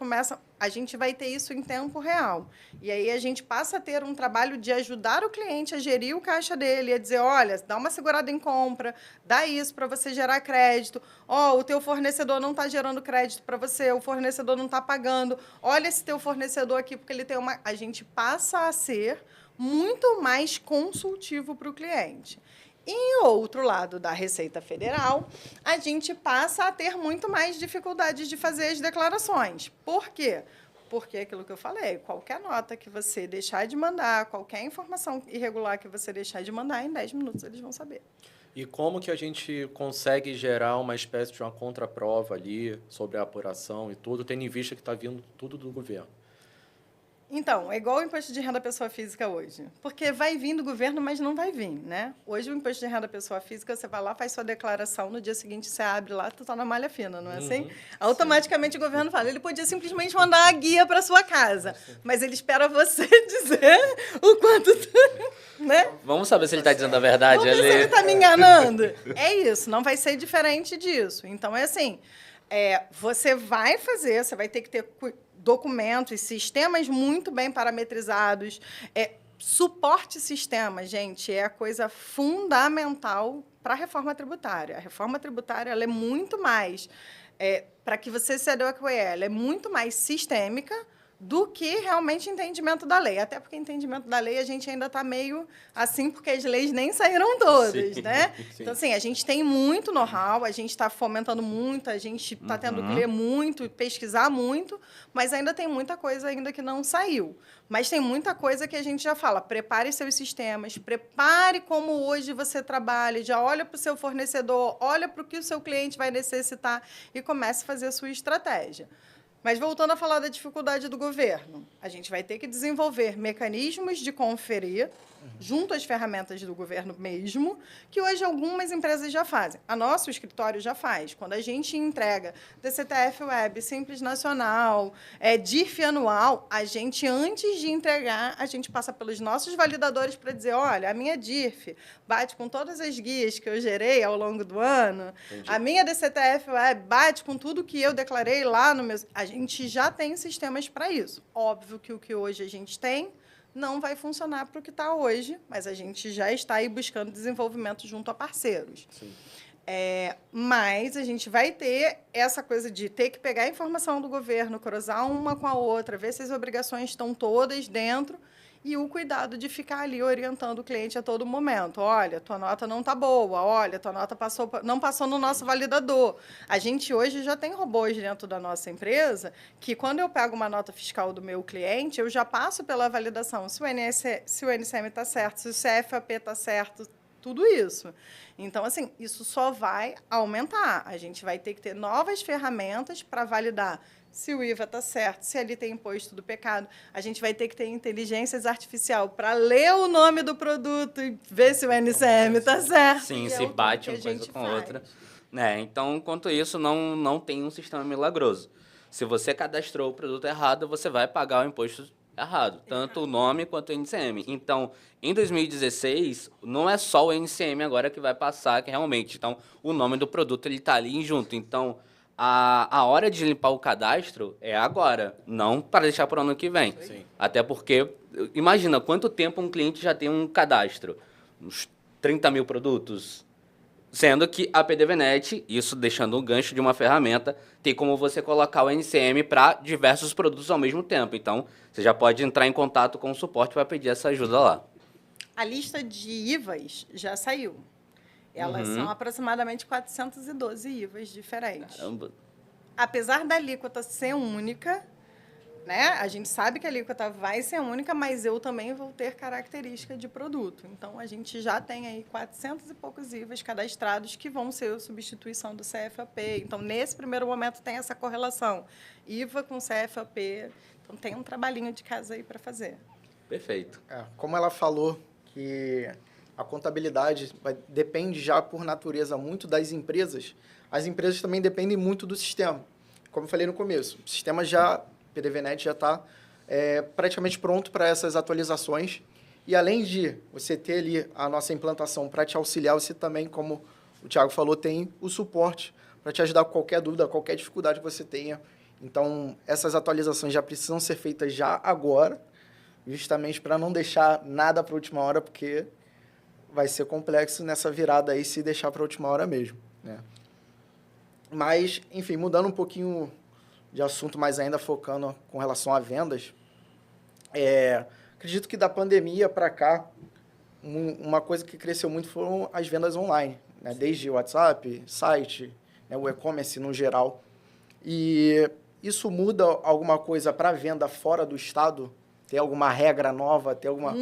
a gente vai ter isso em tempo real. E aí a gente passa a ter um trabalho de ajudar o cliente a gerir o caixa dele, a dizer, olha, dá uma segurada em compra, dá isso para você gerar crédito. O teu fornecedor não está gerando crédito para você, o fornecedor não está pagando. Olha esse teu fornecedor aqui, porque ele tem uma... A gente passa a ser muito mais consultivo para o cliente. E, em outro lado da Receita Federal, a gente passa a ter muito mais dificuldades de fazer as declarações. Por quê? Porque aquilo que eu falei, qualquer nota que você deixar de mandar, qualquer informação irregular que você deixar de mandar, em 10 minutos eles vão saber. E como que a gente consegue gerar uma espécie de uma contraprova ali sobre a apuração e tudo, tendo em vista que está vindo tudo do governo? Então, é igual o imposto de renda pessoa física hoje. Porque vai vir do governo, mas não vai vir, né? Hoje, o imposto de renda pessoa física, você vai lá, faz sua declaração, no dia seguinte você abre lá, tu tá na malha fina, não é assim? Automaticamente o governo fala, ele podia simplesmente mandar a guia para sua casa, mas ele espera você dizer o quanto tu, né? Vamos saber se ele está dizendo a verdade. Vamos ver se ele está me enganando. É isso, não vai ser diferente disso. Então, é assim, você vai fazer, você vai ter que ter documentos, sistemas muito bem parametrizados. Suporte sistema, gente, é a coisa fundamental para a reforma tributária. A reforma tributária ela é muito mais, para que você se adeque a ela, é muito mais sistêmica do que realmente entendimento da lei. Até porque entendimento da lei a gente ainda está meio assim, porque as leis nem saíram todas, sim, né? Sim. Então, assim, a gente tem muito know-how, a gente está fomentando muito, a gente está tendo que ler muito, pesquisar muito, mas ainda tem muita coisa ainda que não saiu. Mas tem muita coisa que a gente já fala, prepare seus sistemas, prepare como hoje você trabalha, já olha para o seu fornecedor, olha para o que o seu cliente vai necessitar e comece a fazer a sua estratégia. Mas, voltando a falar da dificuldade do governo, a gente vai ter que desenvolver mecanismos de conferir, junto às ferramentas do governo mesmo, que hoje algumas empresas já fazem. A nosso escritório já faz. Quando a gente entrega DCTF Web, Simples Nacional, DIRF anual, a gente, antes de entregar, a gente passa pelos nossos validadores para dizer, olha, a minha DIRF bate com todas as guias que eu gerei ao longo do ano, entendi, a minha DCTF Web bate com tudo que eu declarei lá no meu... A gente já tem sistemas para isso. Óbvio que o que hoje a gente tem não vai funcionar para o que está hoje, mas a gente já está aí buscando desenvolvimento junto a parceiros. Sim. Mas a gente vai ter essa coisa de ter que pegar a informação do governo, cruzar uma com a outra, ver se as obrigações estão todas dentro e o cuidado de ficar ali orientando o cliente a todo momento. Olha, tua nota não está boa, olha, tua nota não passou no nosso validador. A gente hoje já tem robôs dentro da nossa empresa que, quando eu pego uma nota fiscal do meu cliente, eu já passo pela validação se o NCM está certo, se o CFAP está certo, tudo isso. Então, assim, isso só vai aumentar. A gente vai ter que ter novas ferramentas para validar se o IVA está certo, se ali tem imposto do pecado. A gente vai ter que ter inteligência artificial para ler o nome do produto e ver se o NCM está certo. Sim, se bate uma coisa com a outra. Então, enquanto isso, não tem um sistema milagroso. Se você cadastrou o produto errado, você vai pagar o imposto errado, tanto o nome quanto o NCM. Então, em 2016, não é só o NCM agora que vai passar, que realmente. Então, o nome do produto ele está ali junto. Então, a hora de limpar o cadastro é agora, não para deixar para o ano que vem. Sim. Até porque, imagina quanto tempo um cliente já tem um cadastro? Uns 30 mil produtos? Sendo que a PDVNet, isso deixando um gancho de uma ferramenta, tem como você colocar o NCM para diversos produtos ao mesmo tempo. Então, você já pode entrar em contato com o suporte para pedir essa ajuda lá. A lista de IVAs já saiu. Elas são aproximadamente 412 IVAs diferentes. Caramba. Apesar da alíquota ser única, né? A gente sabe que a alíquota vai ser única, mas eu também vou ter característica de produto. Então, a gente já tem aí 400 e poucos IVAs cadastrados que vão ser a substituição do CFAP. Então, nesse primeiro momento, tem essa correlação. IVA com CFAP. Então, tem um trabalhinho de casa aí para fazer. Perfeito. Como ela falou que a contabilidade depende já, por natureza, muito das empresas, as empresas também dependem muito do sistema. Como eu falei no começo, o sistema já, PDVNet já está praticamente pronto para essas atualizações. E além de você ter ali a nossa implantação para te auxiliar, você também, como o Thiago falou, tem o suporte para te ajudar com qualquer dúvida, qualquer dificuldade que você tenha. Então, essas atualizações já precisam ser feitas já agora, justamente para não deixar nada para a última hora, porque vai ser complexo nessa virada aí se deixar para a última hora mesmo, né? Mas, enfim, mudando um pouquinho de assunto, mas ainda focando com relação a vendas, acredito que da pandemia para cá, uma coisa que cresceu muito foram as vendas online, né? Desde o WhatsApp, site, né? O e-commerce no geral. E isso muda alguma coisa para venda fora do estado? Tem alguma regra nova? Tem alguma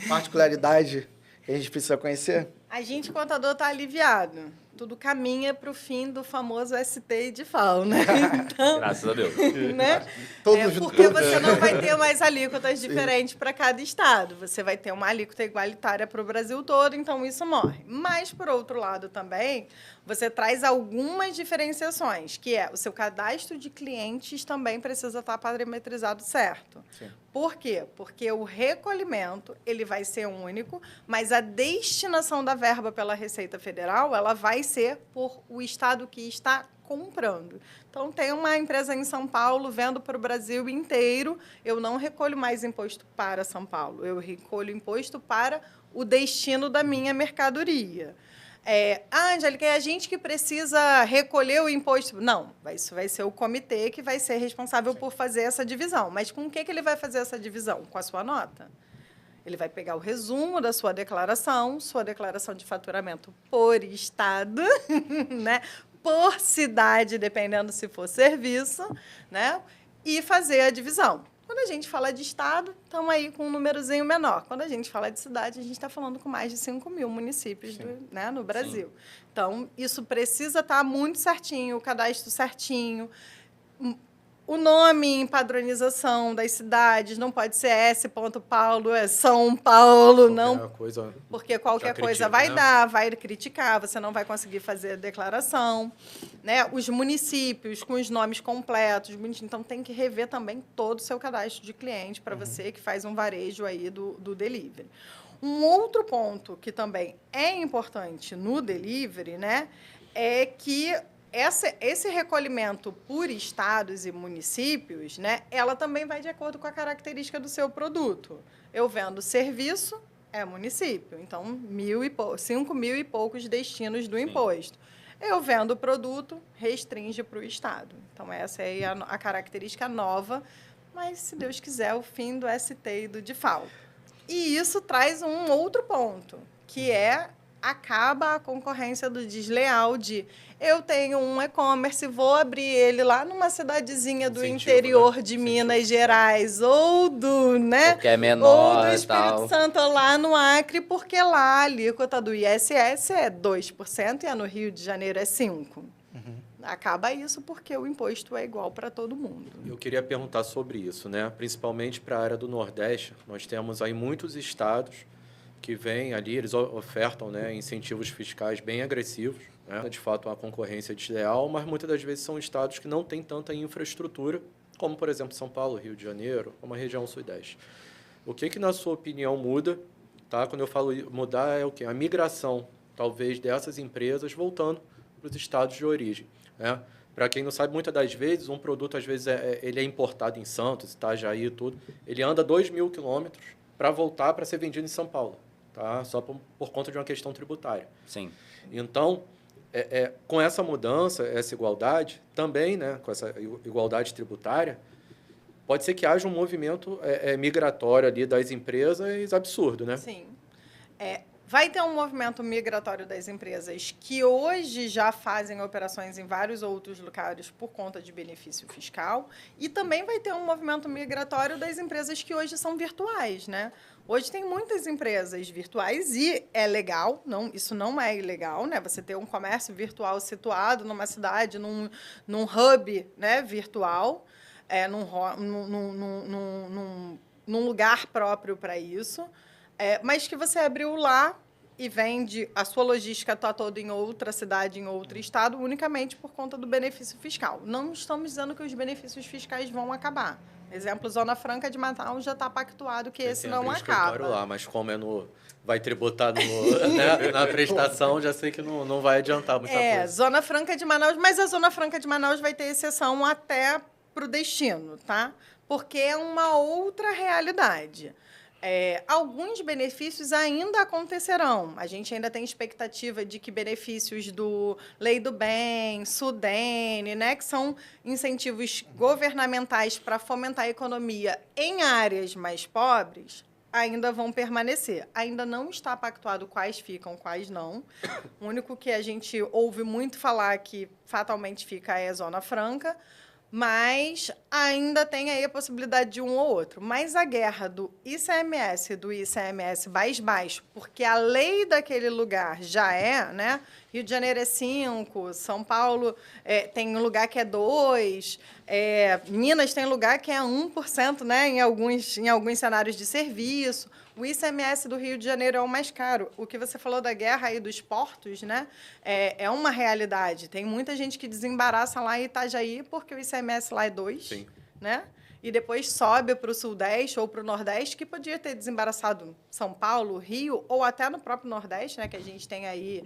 particularidade que a gente precisa conhecer? A gente, contador, está aliviado. Tudo caminha para o fim do famoso ST de FAO, né? Então, Graças a Deus. né? Todos Porque você não vai ter mais alíquotas diferentes para cada estado. Você vai ter uma alíquota igualitária para o Brasil todo, então isso morre. Mas, por outro lado, também, você traz algumas diferenciações, que é o seu cadastro de clientes também precisa estar parametrizado certo. Sim. Por quê? Porque o recolhimento ele vai ser único, mas a destinação da verba pela Receita Federal ela vai ser por o estado que está comprando. Então, tem uma empresa em São Paulo vendo para o Brasil inteiro, eu não recolho mais imposto para São Paulo, eu recolho imposto para o destino da minha mercadoria. Angélica, é a gente que precisa recolher o imposto. Não, isso vai ser o comitê que vai ser responsável por fazer essa divisão. Mas com o que ele vai fazer essa divisão? Com a sua nota. Ele vai pegar o resumo da sua declaração de faturamento por estado, né? Por cidade, dependendo se for serviço, né? E fazer a divisão. Quando a gente fala de estado, estamos aí com um númerozinho menor. Quando a gente fala de cidade, a gente está falando com mais de 5 mil municípios né, no Brasil. Sim. Então, isso precisa estar muito certinho, o cadastro certinho. O nome em padronização das cidades não pode ser S. Paulo, é São Paulo, não. Porque qualquer coisa vai dar, vai criticar, você não vai conseguir fazer a declaração. Né? Os municípios com os nomes completos, então tem que rever também todo o seu cadastro de cliente para você que faz um varejo aí do delivery. Um outro ponto que também é importante no delivery, né, é que esse recolhimento por estados e municípios, né, ela também vai de acordo com a característica do seu produto. Eu vendo serviço, é município, então 5 mil e poucos destinos do imposto. Eu vendo produto, restringe para o estado. Então, essa é a característica nova, mas, se Deus quiser, o fim do ST e do DIFAL. E isso traz um outro ponto, que acaba a concorrência do desleal de eu tenho um e-commerce, vou abrir ele lá numa cidadezinha do interior de Minas Gerais ou do, né? Porque é menor, ou do Espírito Santo lá no Acre, porque lá a alíquota do ISS é 2% e a no Rio de Janeiro é 5%. Acaba isso porque o imposto é igual para todo mundo. Eu queria perguntar sobre isso, né? Principalmente para a área do Nordeste, nós temos aí muitos estados que vêm ali, eles ofertam, né, incentivos fiscais bem agressivos, né? De fato, uma concorrência desleal, mas muitas das vezes são estados que não têm tanta infraestrutura como, por exemplo, São Paulo, Rio de Janeiro, como a região sudeste. O que, na sua opinião, muda? Tá? Quando eu falo mudar, é o quê? A migração, talvez, dessas empresas voltando para os estados de origem, né? Para quem não sabe, muitas das vezes, um produto, às vezes, ele é importado em Santos, Itajaí e tudo. Ele anda 2.000 quilômetros para voltar para ser vendido em São Paulo, tá? Só por conta de uma questão tributária. Sim. Então, com essa mudança, essa igualdade, também, né, com essa igualdade tributária, pode ser que haja um movimento migratório ali das empresas absurdo, né? Sim. Vai ter um movimento migratório das empresas que hoje já fazem operações em vários outros lugares por conta de benefício fiscal, e também vai ter um movimento migratório das empresas que hoje são virtuais, né? Hoje tem muitas empresas virtuais e é legal, isso não é ilegal, né? Você ter um comércio virtual situado numa cidade, num hub, né, virtual, num lugar próprio para isso. Mas que você abriu lá e vende, a sua logística está toda em outra cidade, em outro estado, unicamente por conta do benefício fiscal. Não estamos dizendo que os benefícios fiscais vão acabar. Exemplo, Zona Franca de Manaus já está pactuado que esse não acaba. Lá, mas como vai tributar né, na prestação, já sei que não vai adiantar muita coisa. Zona Franca de Manaus, mas a Zona Franca de Manaus vai ter exceção até para o destino, tá? Porque é uma outra realidade. Alguns benefícios ainda acontecerão. A gente ainda tem expectativa de que benefícios do Lei do Bem, Sudene, né, que são incentivos governamentais para fomentar a economia em áreas mais pobres, ainda vão permanecer. Ainda não está pactuado quais ficam, quais não. O único que a gente ouve muito falar que fatalmente fica é a Zona Franca, mas ainda tem aí a possibilidade de um ou outro. Mas a guerra do ICMS mais baixo, porque a lei daquele lugar já né? Rio de Janeiro é 5, São Paulo tem um lugar que é 2, Minas tem lugar que é 1%, né? Em alguns cenários de serviço. O ICMS do Rio de Janeiro é o mais caro. O que você falou da guerra aí dos portos, né? É uma realidade. Tem muita gente que desembaraça lá em Itajaí porque o ICMS lá é 2, Sim. né? E depois sobe para o Sudeste ou para o Nordeste, que podia ter desembaraçado São Paulo, Rio, ou até no próprio Nordeste, né? Que a gente tem aí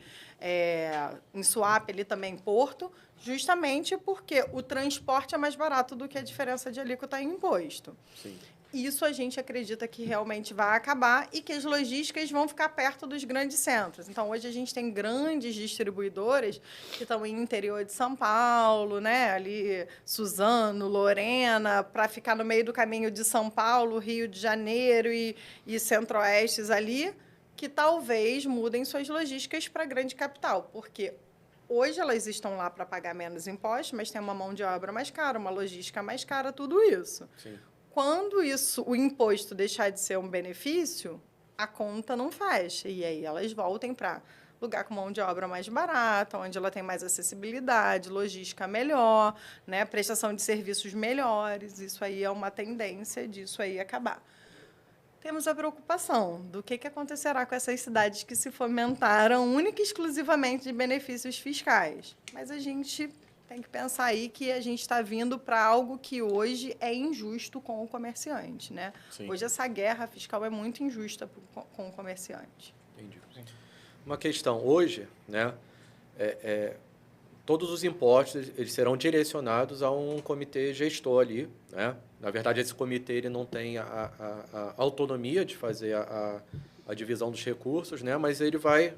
em Suape, ali também Porto, justamente porque o transporte é mais barato do que a diferença de alíquota em imposto. Sim. Isso a gente acredita que realmente vai acabar e que as logísticas vão ficar perto dos grandes centros. Então, hoje a gente tem grandes distribuidoras que estão em interior de São Paulo, né? Ali, Suzano, Lorena, para ficar no meio do caminho de São Paulo, Rio de Janeiro e centro-oestes ali, que talvez mudem suas logísticas para a grande capital, porque hoje elas estão lá para pagar menos impostos, mas tem uma mão de obra mais cara, uma logística mais cara, tudo isso. Sim. Quando o imposto deixar de ser um benefício, a conta não fecha. E aí elas voltem para lugar com mão de obra mais barata, onde ela tem mais acessibilidade, logística melhor, né? Prestação de serviços melhores. Isso aí é uma tendência disso aí acabar. Temos a preocupação do que acontecerá com essas cidades que se fomentaram única e exclusivamente de benefícios fiscais. Mas a gente tem que pensar aí que a gente está vindo para algo que hoje é injusto com o comerciante, né? Sim. Hoje essa guerra fiscal é muito injusta com o comerciante. Entendi. Uma questão hoje, né? Todos os impostos eles serão direcionados a um comitê gestor ali, né? Na verdade, esse comitê ele não tem a autonomia de fazer a divisão dos recursos, né? Mas ele vai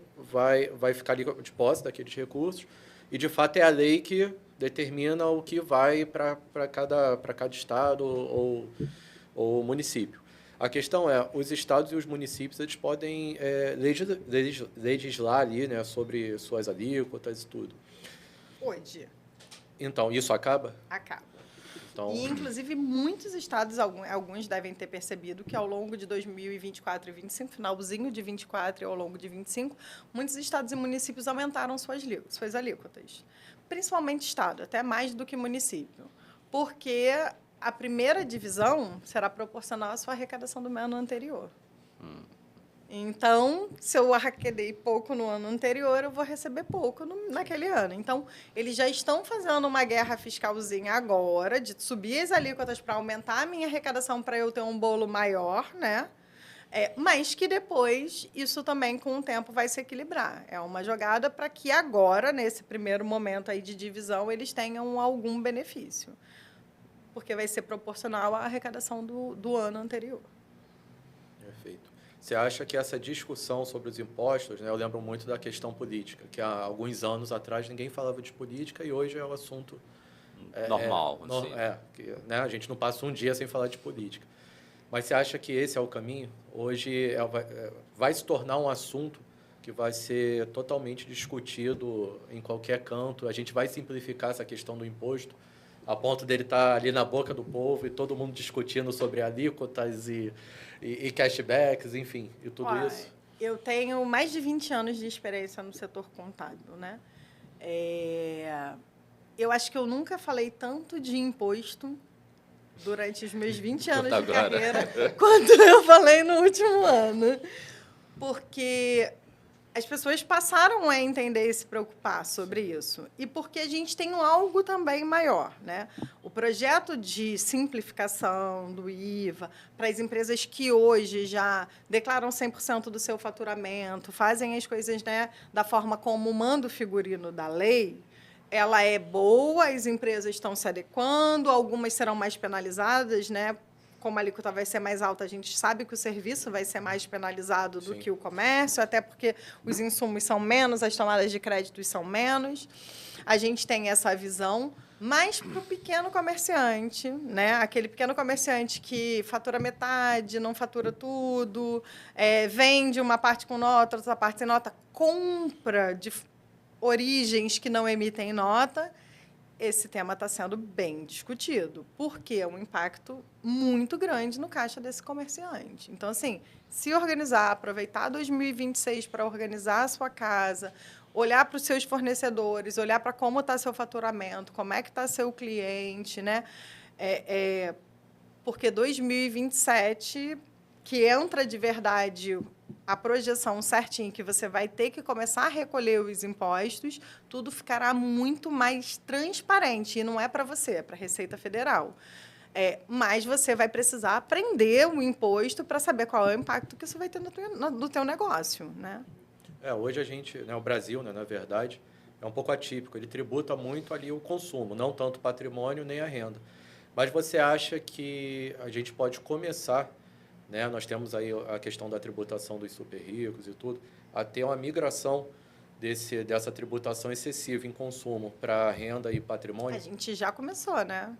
ficar ali de posse daqueles recursos. E, de fato, é a lei que determina o que vai para cada estado ou município. A questão é, os estados e os municípios eles podem legislar ali, né, sobre suas alíquotas e tudo. Hoje. Então, isso acaba? Acaba. Então... E, inclusive, muitos estados, alguns devem ter percebido que, ao longo de 2024 e 2025, finalzinho de 24 e ao longo de 25, muitos estados e municípios aumentaram suas alíquotas. Principalmente estado, até mais do que município. Porque a primeira divisão será proporcional à sua arrecadação do ano anterior. Então, se eu arrecadei pouco no ano anterior, eu vou receber pouco naquele ano. Então, eles já estão fazendo uma guerra fiscalzinha agora, de subir as alíquotas para aumentar a minha arrecadação para eu ter um bolo maior, né? Mas que depois isso também, com o tempo, vai se equilibrar. É uma jogada para que agora, nesse primeiro momento aí de divisão, eles tenham algum benefício. Porque vai ser proporcional à arrecadação do ano anterior. Perfeito. Você acha que essa discussão sobre os impostos, né, eu lembro muito da questão política, que há alguns anos atrás ninguém falava de política e hoje é o assunto Normal. Assim. né, a gente não passa um dia sem falar de política. Mas você acha que esse é o caminho? Hoje vai se tornar um assunto que vai ser totalmente discutido em qualquer canto. A gente vai simplificar essa questão do imposto a ponto dele estar ali na boca do povo e todo mundo discutindo sobre alíquotas e cashbacks, enfim, e tudo isso. Eu tenho mais de 20 anos de experiência no setor contábil, né? Eu acho que eu nunca falei tanto de imposto durante os meus 20 anos de carreira quanto eu falei no último ano. Porque as pessoas passaram a entender e se preocupar sobre isso. E porque a gente tem algo também maior, né? O projeto de simplificação do IVA para as empresas que hoje já declaram 100% do seu faturamento, fazem as coisas, né, da forma como manda o figurino da lei, ela é boa, as empresas estão se adequando, algumas serão mais penalizadas, né? Como a alíquota vai ser mais alta, a gente sabe que o serviço vai ser mais penalizado do que o comércio, até porque os insumos são menos, as tomadas de créditos são menos. A gente tem essa visão, mas para o pequeno comerciante, né? Aquele pequeno comerciante que fatura metade, não fatura tudo, vende uma parte com nota, outra parte sem nota, compra de origens que não emitem nota. Esse tema está sendo bem discutido, porque é um impacto muito grande no caixa desse comerciante. Então, assim, se organizar, aproveitar 2026 para organizar a sua casa, olhar para os seus fornecedores, olhar para como está seu faturamento, como é que está seu cliente, né? Porque 2027, que entra de verdade a projeção certinho, que você vai ter que começar a recolher os impostos, tudo ficará muito mais transparente. E não é para você, é para a Receita Federal. Mas você vai precisar aprender o imposto para saber qual é o impacto que isso vai ter no teu negócio, né? Hoje a gente, né, o Brasil, né, na verdade, é um pouco atípico. Ele tributa muito ali o consumo, não tanto o patrimônio nem a renda. Mas você acha que a gente pode começar, né, nós temos aí a questão da tributação dos super ricos e tudo, a ter uma migração dessa tributação excessiva em consumo para renda e patrimônio? A gente já começou, né?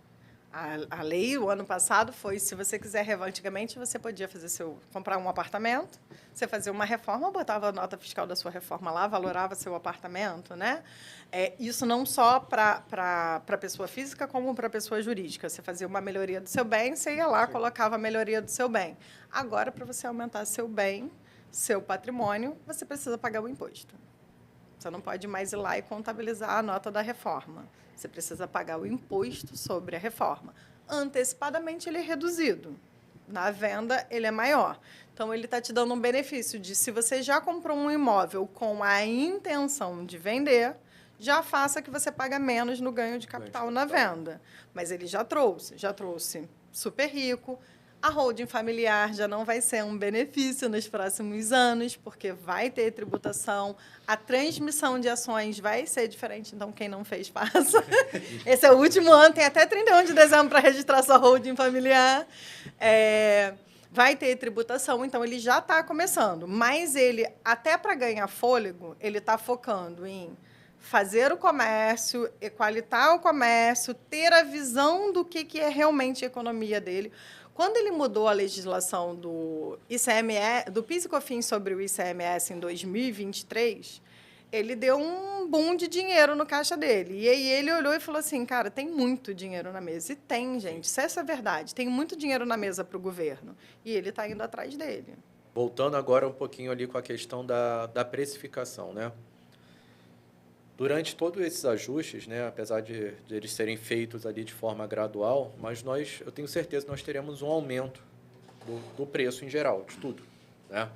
A lei, o ano passado, foi, se você quiser, antigamente você podia comprar um apartamento, você fazia uma reforma, botava a nota fiscal da sua reforma lá, valorava seu apartamento, né? Isso não só para pessoa física, como para pessoa jurídica. Você fazia uma melhoria do seu bem, você ia lá, colocava a melhoria do seu bem. Agora, para você aumentar seu bem, seu patrimônio, você precisa pagar o imposto. Você não pode mais ir lá e contabilizar a nota da reforma. Você precisa pagar o imposto sobre a reforma. Antecipadamente, ele é reduzido. Na venda, ele é maior. Então, ele está te dando um benefício de, se você já comprou um imóvel com a intenção de vender, já faça que você paga menos no ganho de capital na venda. Mas ele já trouxe super rico. A holding familiar já não vai ser um benefício nos próximos anos, porque vai ter tributação. A transmissão de ações vai ser diferente, então quem não fez, faça. Esse é o último ano, tem até 31 de dezembro para registrar sua holding familiar. Vai ter tributação, então ele já está começando. Mas ele, até para ganhar fôlego, ele está focando em fazer o comércio, equalitar o comércio, ter a visão do que é realmente a economia dele. Quando ele mudou a legislação do ICMS, do PIS e COFINS sobre o ICMS em 2023, ele deu um boom de dinheiro no caixa dele. E aí ele olhou e falou assim, cara, tem muito dinheiro na mesa. E tem, gente, se essa é a verdade, tem muito dinheiro na mesa para o governo. E ele está indo atrás dele. Voltando agora um pouquinho ali com a questão da precificação, né? Durante todos esses ajustes, né, apesar de eles serem feitos ali de forma gradual, mas eu tenho certeza que nós teremos um aumento do preço em geral, de tudo, né?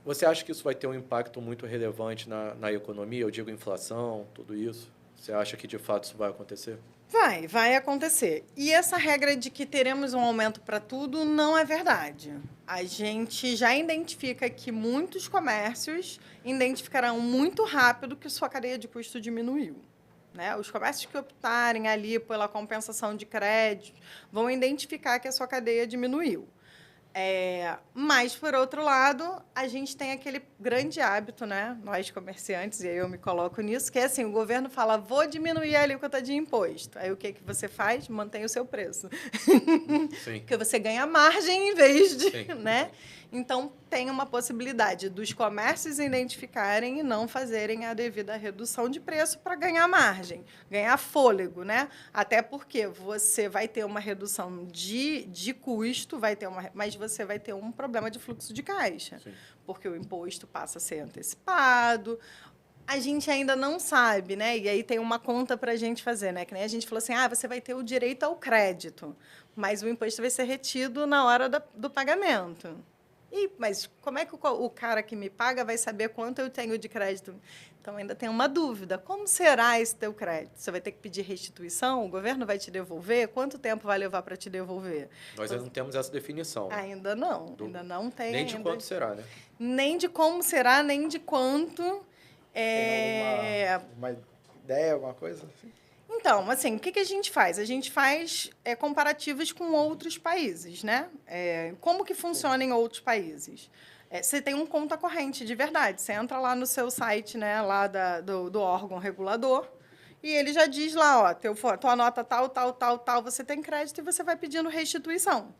Você acha que isso vai ter um impacto muito relevante na economia? Eu digo inflação, tudo isso. Você acha que, de fato, isso vai acontecer? Vai acontecer. E essa regra de que teremos um aumento para tudo não é verdade. A gente já identifica que muitos comércios identificarão muito rápido que sua cadeia de custo diminuiu. Né? Os comércios que optarem ali pela compensação de crédito vão identificar que a sua cadeia diminuiu. Mas, por outro lado, a gente tem aquele grande hábito, né? Nós comerciantes, e aí eu me coloco nisso, que é assim, o governo fala, vou diminuir a alíquota de imposto. Aí o que você faz? Mantém o seu preço. Sim. Porque você ganha margem em vez de... Sim. Né? Então, tem uma possibilidade dos comércios identificarem e não fazerem a devida redução de preço para ganhar margem, ganhar fôlego, né? Até porque você vai ter uma redução de custo, mas você vai ter um problema de fluxo de caixa, Sim. porque o imposto passa a ser antecipado. A gente ainda não sabe, né? E aí tem uma conta para a gente fazer, né? Que nem a gente falou assim, você vai ter o direito ao crédito, mas o imposto vai ser retido na hora do pagamento. Mas como é que o cara que me paga vai saber quanto eu tenho de crédito? Então, ainda tem uma dúvida. Como será esse teu crédito? Você vai ter que pedir restituição? O governo vai te devolver? Quanto tempo vai levar para te devolver? Nós ainda não temos essa definição. Né? Ainda não tem. Nem de quanto será, né? Nem de como será, nem de quanto. Tem alguma ideia, alguma coisa assim? Então, assim, o que a gente faz? A gente faz comparativos com outros países, né? Como que funciona em outros países? Você tem um conta corrente de verdade. Você entra lá no seu site, né, lá do órgão regulador, e ele já diz lá, ó, tua nota tal, você tem crédito e você vai pedindo restituição.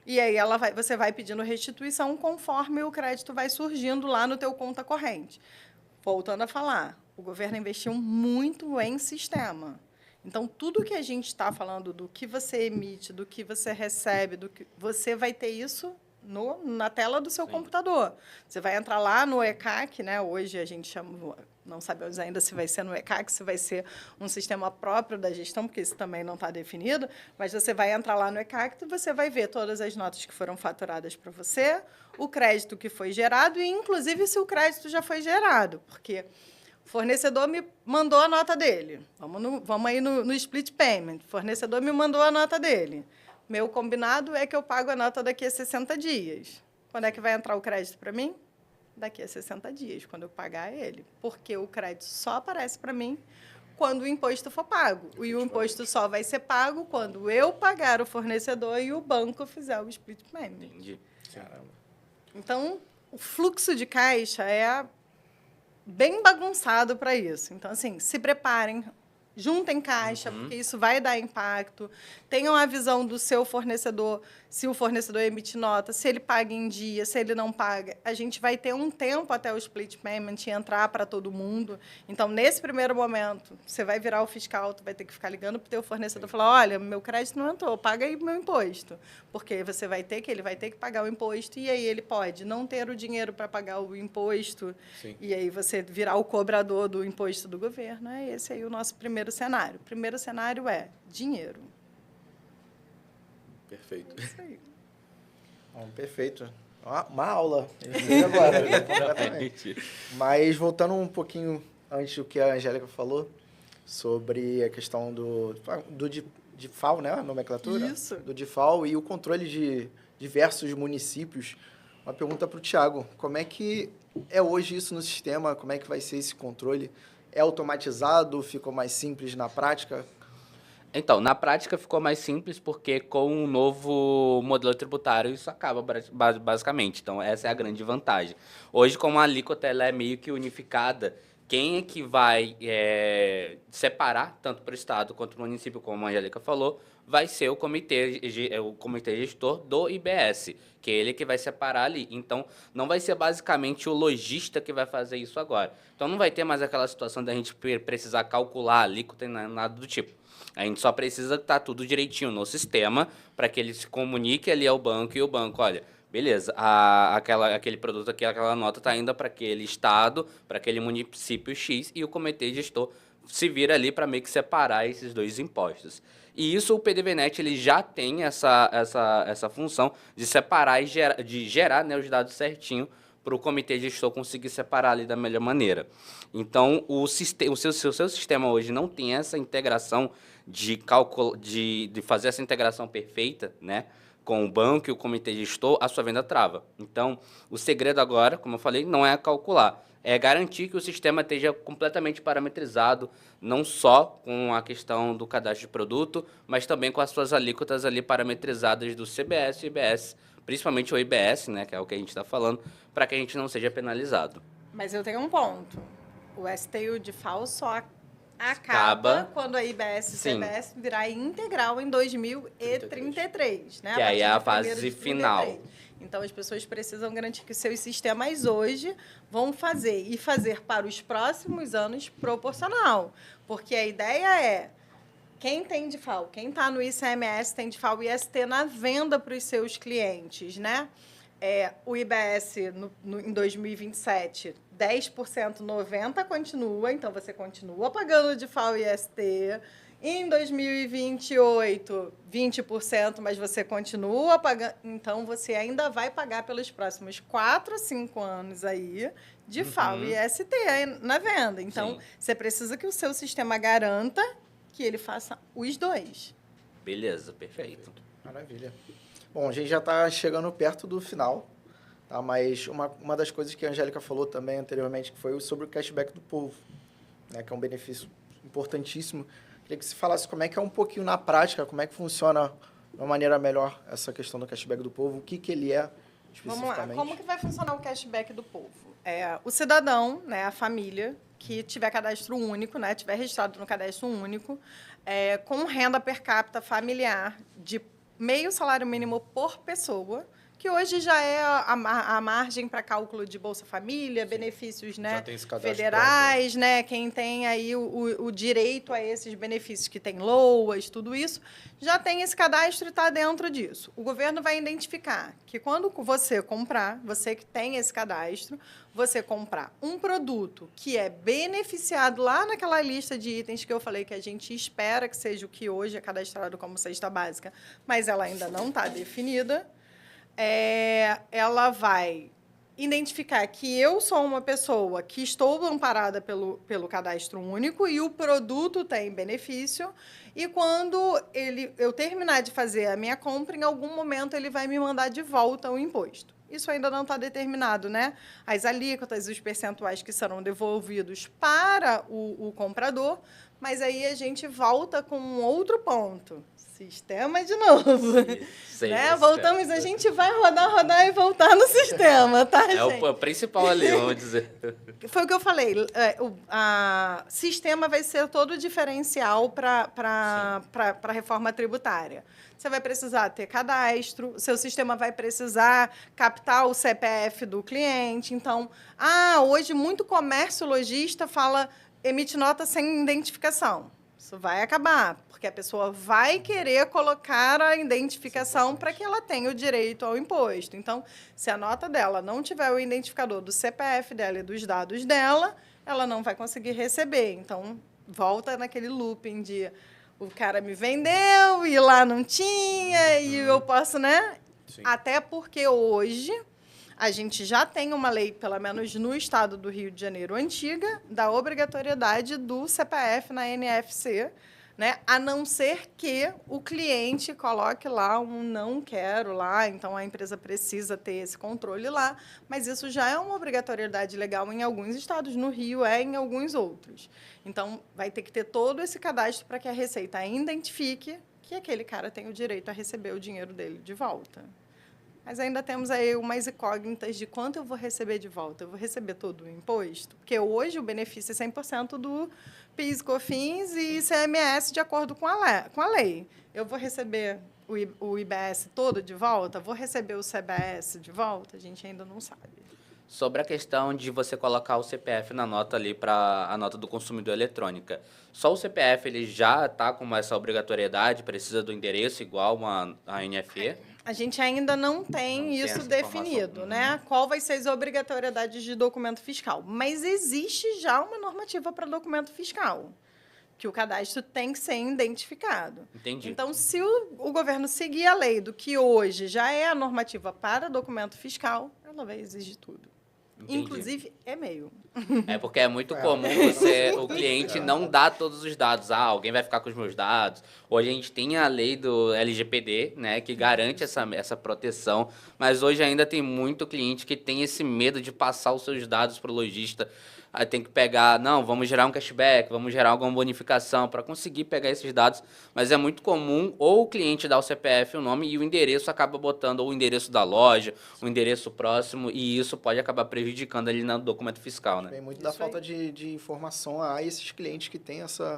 E aí você vai pedindo restituição conforme o crédito vai surgindo lá no teu conta corrente. Voltando a falar, o governo investiu muito em sistema. Então, tudo que a gente está falando do que você emite, do que você recebe, você vai ter isso na tela do seu computador. Você vai entrar lá no ECAC, né? Hoje a gente chama, não sabemos ainda se vai ser no ECAC, se vai ser um sistema próprio da gestão, porque isso também não está definido, mas você vai entrar lá no ECAC e você vai ver todas as notas que foram faturadas para você, o crédito que foi gerado e, inclusive, se o crédito já foi gerado, porque o fornecedor me mandou a nota dele. Vamos aí no split payment. O fornecedor me mandou a nota dele. Meu combinado é que eu pago a nota daqui a 60 dias. Quando é que vai entrar o crédito para mim? Daqui a 60 dias, quando eu pagar ele. Porque o crédito só aparece para mim quando o imposto for pago. E o imposto só vai ser pago quando eu pagar o fornecedor e o banco fizer o split payment. Entendi. Caramba. Então, o fluxo de caixa é bem bagunçado para isso. Então, assim, se preparem, juntem caixa, porque isso vai dar impacto. Tenham a visão do seu fornecedor, se o fornecedor emite nota, se ele paga em dia, se ele não paga. A gente vai ter um tempo até o split payment entrar para todo mundo. Então, nesse primeiro momento, você vai virar o fiscal, tu vai ter que ficar ligando para o teu fornecedor e falar, olha, meu crédito não entrou, paga aí meu imposto. Porque ele vai ter que pagar o imposto, e aí ele pode não ter o dinheiro para pagar o imposto, Sim. e aí você virar o cobrador do imposto do governo. É esse aí o nosso primeiro cenário. O primeiro cenário é dinheiro. Perfeito. É isso aí. Bom, perfeito. Uma aula. Agora, completamente. Mas voltando um pouquinho antes do que a Angélica falou, sobre a questão do DIFAL, né? A nomenclatura? Isso. Do DIFAL e o controle de diversos municípios. Uma pergunta para o Thiago. Como é que é hoje isso no sistema? Como é que vai ser esse controle? É automatizado? Ficou mais simples na prática? Então, na prática ficou mais simples porque com o novo modelo tributário isso acaba basicamente. Então, essa é a grande vantagem. Hoje, como a alíquota ela é meio que unificada, quem é que vai separar, tanto para o Estado quanto para o município, como a Angélica falou, vai ser o comitê gestor do IBS, que é ele que vai separar ali. Então, não vai ser basicamente o lojista que vai fazer isso agora. Então, não vai ter mais aquela situação da gente precisar calcular a alíquota e nada do tipo. A gente só precisa estar tudo direitinho no sistema para que ele se comunique ali ao banco e o banco, olha, beleza, aquele produto aqui, aquela nota está indo para aquele estado, para aquele município X e o comitê gestor se vira ali para meio que separar esses dois impostos. E isso o PDVNet ele já tem essa função de separar e gerar, né, os dados certinho para o comitê gestor conseguir separar ali da melhor maneira. Então, o seu sistema hoje não tem essa integração de fazer essa integração perfeita, né, com o banco e o comitê gestor, a sua venda trava. Então, o segredo agora, como eu falei, não é calcular, é garantir que o sistema esteja completamente parametrizado, não só com a questão do cadastro de produto, mas também com as suas alíquotas ali parametrizadas do CBS e IBS, principalmente o IBS, né, que é o que a gente está falando, para que a gente não seja penalizado. Mas eu tenho um ponto. O ST e o DIFAL só acaba quando a IBS e CBS virar integral em 2033, né? Que aí é a partir de 1º fase de final. 33. Então, as pessoas precisam garantir que seus sistemas hoje vão fazer, e fazer para os próximos anos proporcional. Porque a ideia é, quem tem DIFAL, quem está no ICMS tem DIFAL e IST na venda para os seus clientes, né? O IBS, em 2027, 10%, 90% continua, então você continua pagando DIFAL e IST. Em 2028, 20%, mas você continua pagando. Então, você ainda vai pagar pelos próximos 4 a 5 anos aí de FAO e IST na venda. Então, Sim. você precisa que o seu sistema garanta que ele faça os dois. Beleza, perfeito. Maravilha. Bom, a gente já está chegando perto do final, tá? Mas uma das coisas que a Angélica falou também anteriormente, que foi sobre o cashback do povo, né? Que é um benefício importantíssimo. Queria que você falasse como é que é um pouquinho na prática, como é que funciona de uma maneira melhor essa questão do cashback do povo, o que ele é especificamente. Vamos lá, como que vai funcionar o cashback do povo? O cidadão, né, a família, que tiver cadastro único, né, tiver registrado no cadastro único, com renda per capita familiar de meio salário mínimo por pessoa, que hoje já é a margem para cálculo de Bolsa Família, benefícios, né, Já tem esse cadastro federais, né, quem tem aí o direito a esses benefícios, que tem LOAS, tudo isso, já tem esse cadastro e está dentro disso. O governo vai identificar que quando você comprar, você que tem esse cadastro, você comprar um produto que é beneficiado lá naquela lista de itens que eu falei que a gente espera que seja o que hoje é cadastrado como cesta básica, mas ela ainda não está definida, ela vai identificar que eu sou uma pessoa que estou amparada pelo cadastro único e o produto tem benefício, e quando eu terminar de fazer a minha compra, em algum momento ele vai me mandar de volta o imposto. Isso ainda não está determinado, né? As alíquotas e os percentuais que serão devolvidos para o comprador, mas aí a gente volta com um outro ponto. Sistema de novo. Sim, Né? Voltamos, a gente vai rodar e voltar no sistema, tá, gente? É o principal ali, vamos dizer. Foi o que eu falei. O sistema vai ser todo o diferencial para a reforma tributária. Você vai precisar ter cadastro, o seu sistema vai precisar captar o CPF do cliente. Então, hoje muito comércio lojista emite nota sem identificação. Isso vai acabar, porque a pessoa vai querer colocar a identificação para que ela tenha o direito ao imposto. Então, se a nota dela não tiver o identificador do CPF dela e dos dados dela, ela não vai conseguir receber. Então, volta naquele looping de o cara me vendeu e lá não tinha e eu posso, né? Sim. Até porque hoje a gente já tem uma lei, pelo menos no estado do Rio de Janeiro, antiga, da obrigatoriedade do CPF na NFC, né? A não ser que o cliente coloque lá um não quero lá, então a empresa precisa ter esse controle lá, mas isso já é uma obrigatoriedade legal em alguns estados, no Rio em alguns outros. Então, vai ter que ter todo esse cadastro para que a Receita identifique que aquele cara tem o direito a receber o dinheiro dele de volta. Mas ainda temos aí umas incógnitas de quanto eu vou receber de volta. Eu vou receber todo o imposto? Porque hoje o benefício é 100% do PIS, COFINS e ICMS de acordo com a lei. Eu vou receber o IBS todo de volta? Vou receber o CBS de volta? A gente ainda não sabe. Sobre a questão de você colocar o CPF na nota ali para a nota do consumidor eletrônica. Só o CPF ele já está com essa obrigatoriedade, precisa do endereço igual a NFE? A gente ainda não tem isso definido, né? Qual vai ser as obrigatoriedades de documento fiscal. Mas existe já uma normativa para documento fiscal. que o cadastro tem que ser identificado. Entendi. Então, se o governo seguir a lei do que hoje já é a normativa para documento fiscal, ela vai exigir tudo. Entendi. Inclusive, e-mail. É porque é muito comum o cliente não dar todos os dados. Ah, alguém vai ficar com os meus dados. Hoje a gente tem a lei do LGPD, né, que garante essa proteção, mas hoje ainda tem muito cliente que tem esse medo de passar os seus dados para o lojista. Aí tem que pegar, não, vamos gerar um cashback, vamos gerar alguma bonificação para conseguir pegar esses dados, mas é muito comum ou o cliente dá o CPF, o nome, e o endereço acaba botando ou o endereço da loja, o endereço próximo, e isso pode acabar prejudicando ali no documento fiscal, né? Vem muito da Isso falta aí. de informação a esses clientes que têm essa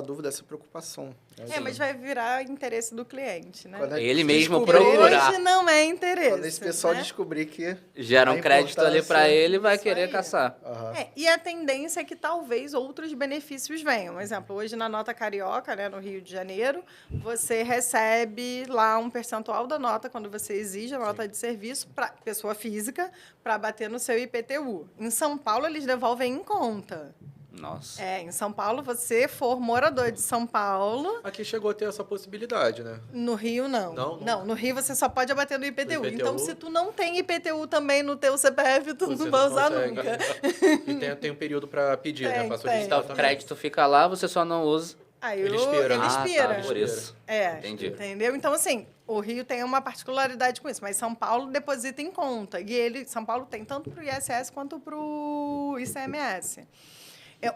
dúvida, essa preocupação. Mas vai virar interesse do cliente, né? Quando Ele mesmo descobrir- procurar. Hoje não é interesse. Quando esse pessoal né? descobrir que... Gera a um crédito ali para importância- ele e vai Isso querer aí. caçar. Aham. E a tendência é que talvez outros benefícios venham. Por exemplo, hoje na nota carioca, né, no Rio de Janeiro, você recebe lá um percentual da nota quando você exige a nota de serviço para pessoa física para bater no seu IPTU. Em São Paulo, eles devolvem em conta. Nossa. Em São Paulo, você for morador de São Paulo, Aqui chegou a ter essa possibilidade, né? no Rio não. Não? Não, no Rio você só pode abater no IPTU. No IPTU. Então, se tu não tem IPTU também no teu CPF, tu Você não vai usar consegue. nunca. E tem um período para pedir, né? Tem, Para tem. solicitar Então, o também. crédito fica lá, você só não usa. Aí Ele ele expira. Ele Ah, expira. tá, por isso. Entendi. Entendeu? Então, assim, o Rio tem uma particularidade com isso, mas São Paulo deposita em conta. E São Paulo tem tanto para o ISS quanto para o ICMS.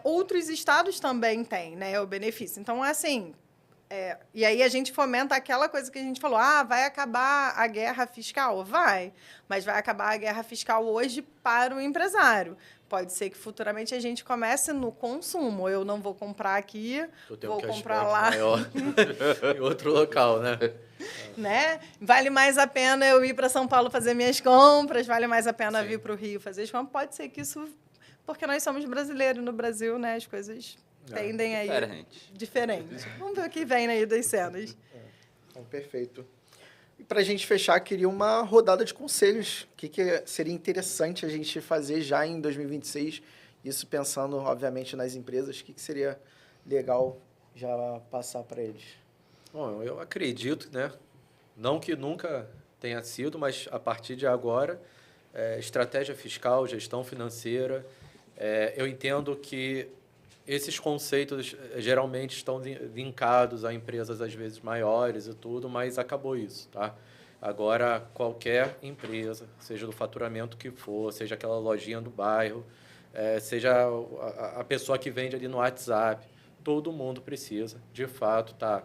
Outros estados também têm, né, o benefício. Então, assim, e aí a gente fomenta aquela coisa que a gente falou, vai acabar a guerra fiscal? Vai, mas vai acabar a guerra fiscal hoje para o empresário. Pode ser que futuramente a gente comece no consumo. Eu não vou comprar aqui, Tu tem vou um cashback comprar lá. maior em outro local, né? Né? Vale mais a pena eu ir para São Paulo fazer minhas compras, vale mais a pena Sim. vir para o Rio fazer as compras. Pode ser que isso, porque nós somos brasileiros no Brasil, né? As coisas tendem aí diferente. Vamos ver o que vem aí das cenas. Então, perfeito. E para a gente fechar, queria uma rodada de conselhos. O que seria interessante a gente fazer já em 2026? Isso pensando, obviamente, nas empresas. O que seria legal já passar para eles? Bom, eu acredito, né? Não que nunca tenha sido, mas a partir de agora, estratégia fiscal, gestão financeira, eu entendo que esses conceitos geralmente estão linkados a empresas, às vezes, maiores e tudo, mas acabou isso, tá? Agora, qualquer empresa, seja do faturamento que for, seja aquela lojinha do bairro, seja a pessoa que vende ali no WhatsApp, todo mundo precisa, de fato, tá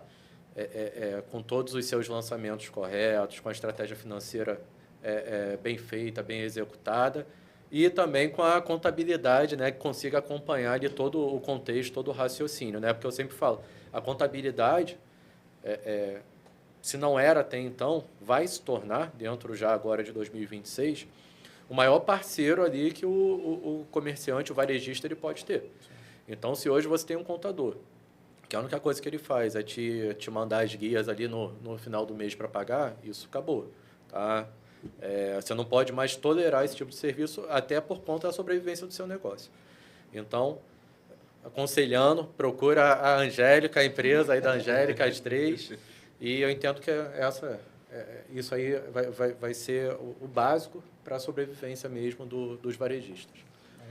com todos os seus lançamentos corretos, com a estratégia financeira bem feita, bem executada, e também com a contabilidade, né, que consiga acompanhar ali todo o contexto, todo o raciocínio, né? Porque eu sempre falo, a contabilidade, se não era até então, vai se tornar, dentro já agora de 2026, o maior parceiro ali que o comerciante, o varejista, ele pode ter. Então, se hoje você tem um contador, que a única coisa que ele faz é te mandar as guias ali no final do mês para pagar, isso acabou, tá? Você não pode mais tolerar esse tipo de serviço, até por conta da sobrevivência do seu negócio. Então, aconselhando, procura a Angélica, a empresa aí da Angélica, as três, e eu entendo que isso aí vai ser o básico para a sobrevivência mesmo dos varejistas.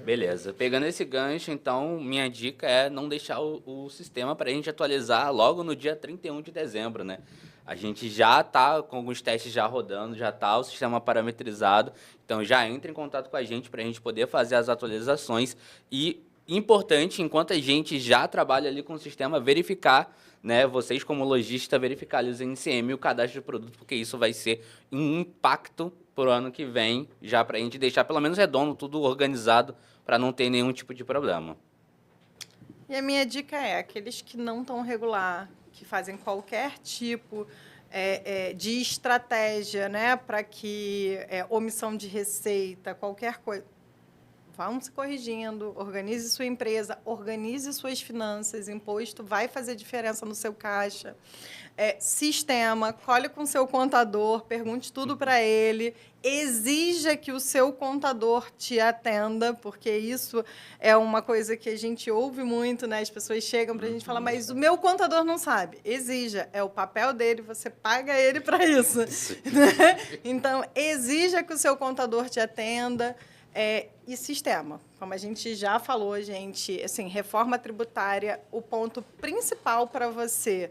Beleza. Pegando esse gancho, então, minha dica é não deixar o sistema para a gente atualizar logo no dia 31 de dezembro, né? A gente já está com alguns testes já rodando, já está o sistema parametrizado, então já entra em contato com a gente para a gente poder fazer as atualizações e, importante, enquanto a gente já trabalha ali com o sistema, verificar, né, vocês como lojista, verificar ali os NCM e o cadastro de produto, porque isso vai ser um impacto para o ano que vem, já para a gente deixar pelo menos redondo, tudo organizado, para não ter nenhum tipo de problema. E a minha dica é, aqueles que não estão regular, que fazem qualquer tipo de estratégia, né, para que omissão de receita, qualquer coisa, vão se corrigindo, organize sua empresa, organize suas finanças, imposto vai fazer diferença no seu caixa. Sistema, colhe com o seu contador, pergunte tudo para ele, exija que o seu contador te atenda, porque isso é uma coisa que a gente ouve muito, né? As pessoas chegam para a gente e falam, mas o meu contador não sabe. Exija, é o papel dele, você paga ele para isso. Né? Então, exija que o seu contador te atenda. E sistema, como a gente já falou, gente, assim, reforma tributária, o ponto principal para você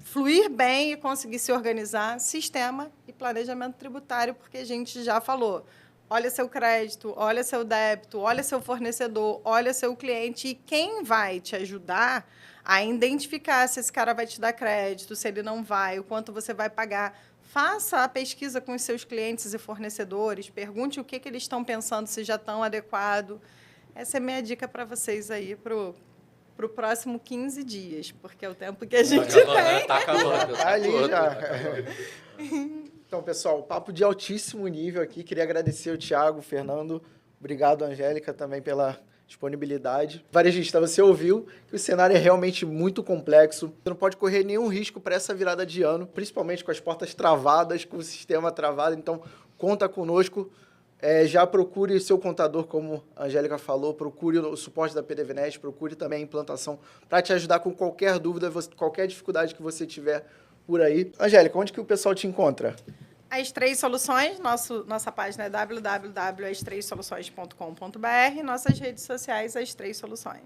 fluir bem e conseguir se organizar, sistema e planejamento tributário, porque a gente já falou. Olha seu crédito, olha seu débito, olha seu fornecedor, olha seu cliente. E quem vai te ajudar a identificar se esse cara vai te dar crédito, se ele não vai, o quanto você vai pagar. Faça a pesquisa com os seus clientes e fornecedores, pergunte o que eles estão pensando, se já estão adequados. Essa é a minha dica para vocês aí, para o próximo 15 dias, porque é o tempo que a gente tem. Está acabando. Tá ali já. Então, pessoal, papo de altíssimo nível aqui. Queria agradecer o Thiago, o Fernando. Obrigado, Angélica, também pela disponibilidade. Varejista, você ouviu que o cenário é realmente muito complexo. Você não pode correr nenhum risco para essa virada de ano, principalmente com as portas travadas, com o sistema travado. Então, conta conosco. Já procure o seu contador, como a Angélica falou, procure o suporte da PDVNet, procure também a implantação para te ajudar com qualquer dúvida, qualquer dificuldade que você tiver por aí. Angélica, onde que o pessoal te encontra? As Três Soluções, nossa página é www.as3soluções.com.br, nossas redes sociais, As Três Soluções.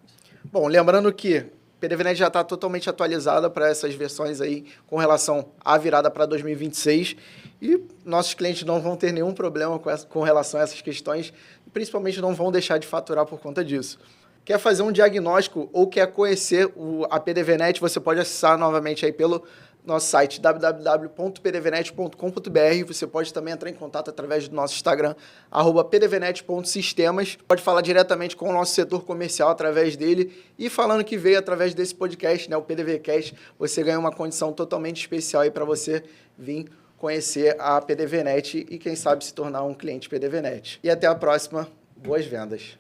Bom, lembrando que PDVNet já está totalmente atualizada para essas versões aí com relação à virada para 2026 e nossos clientes não vão ter nenhum problema com relação a essas questões e principalmente não vão deixar de faturar por conta disso. Quer fazer um diagnóstico ou quer conhecer a PDVNet, você pode acessar novamente aí pelo nosso site www.pdvnet.com.br. Você pode também entrar em contato através do nosso Instagram, @pdvnet.sistemas. Pode falar diretamente com o nosso setor comercial através dele. E falando que veio através desse podcast, né, o PDVcast, você ganha uma condição totalmente especial aí para você vir conhecer a PDVNet e, quem sabe, se tornar um cliente PDVNet. E até a próxima. Boas vendas.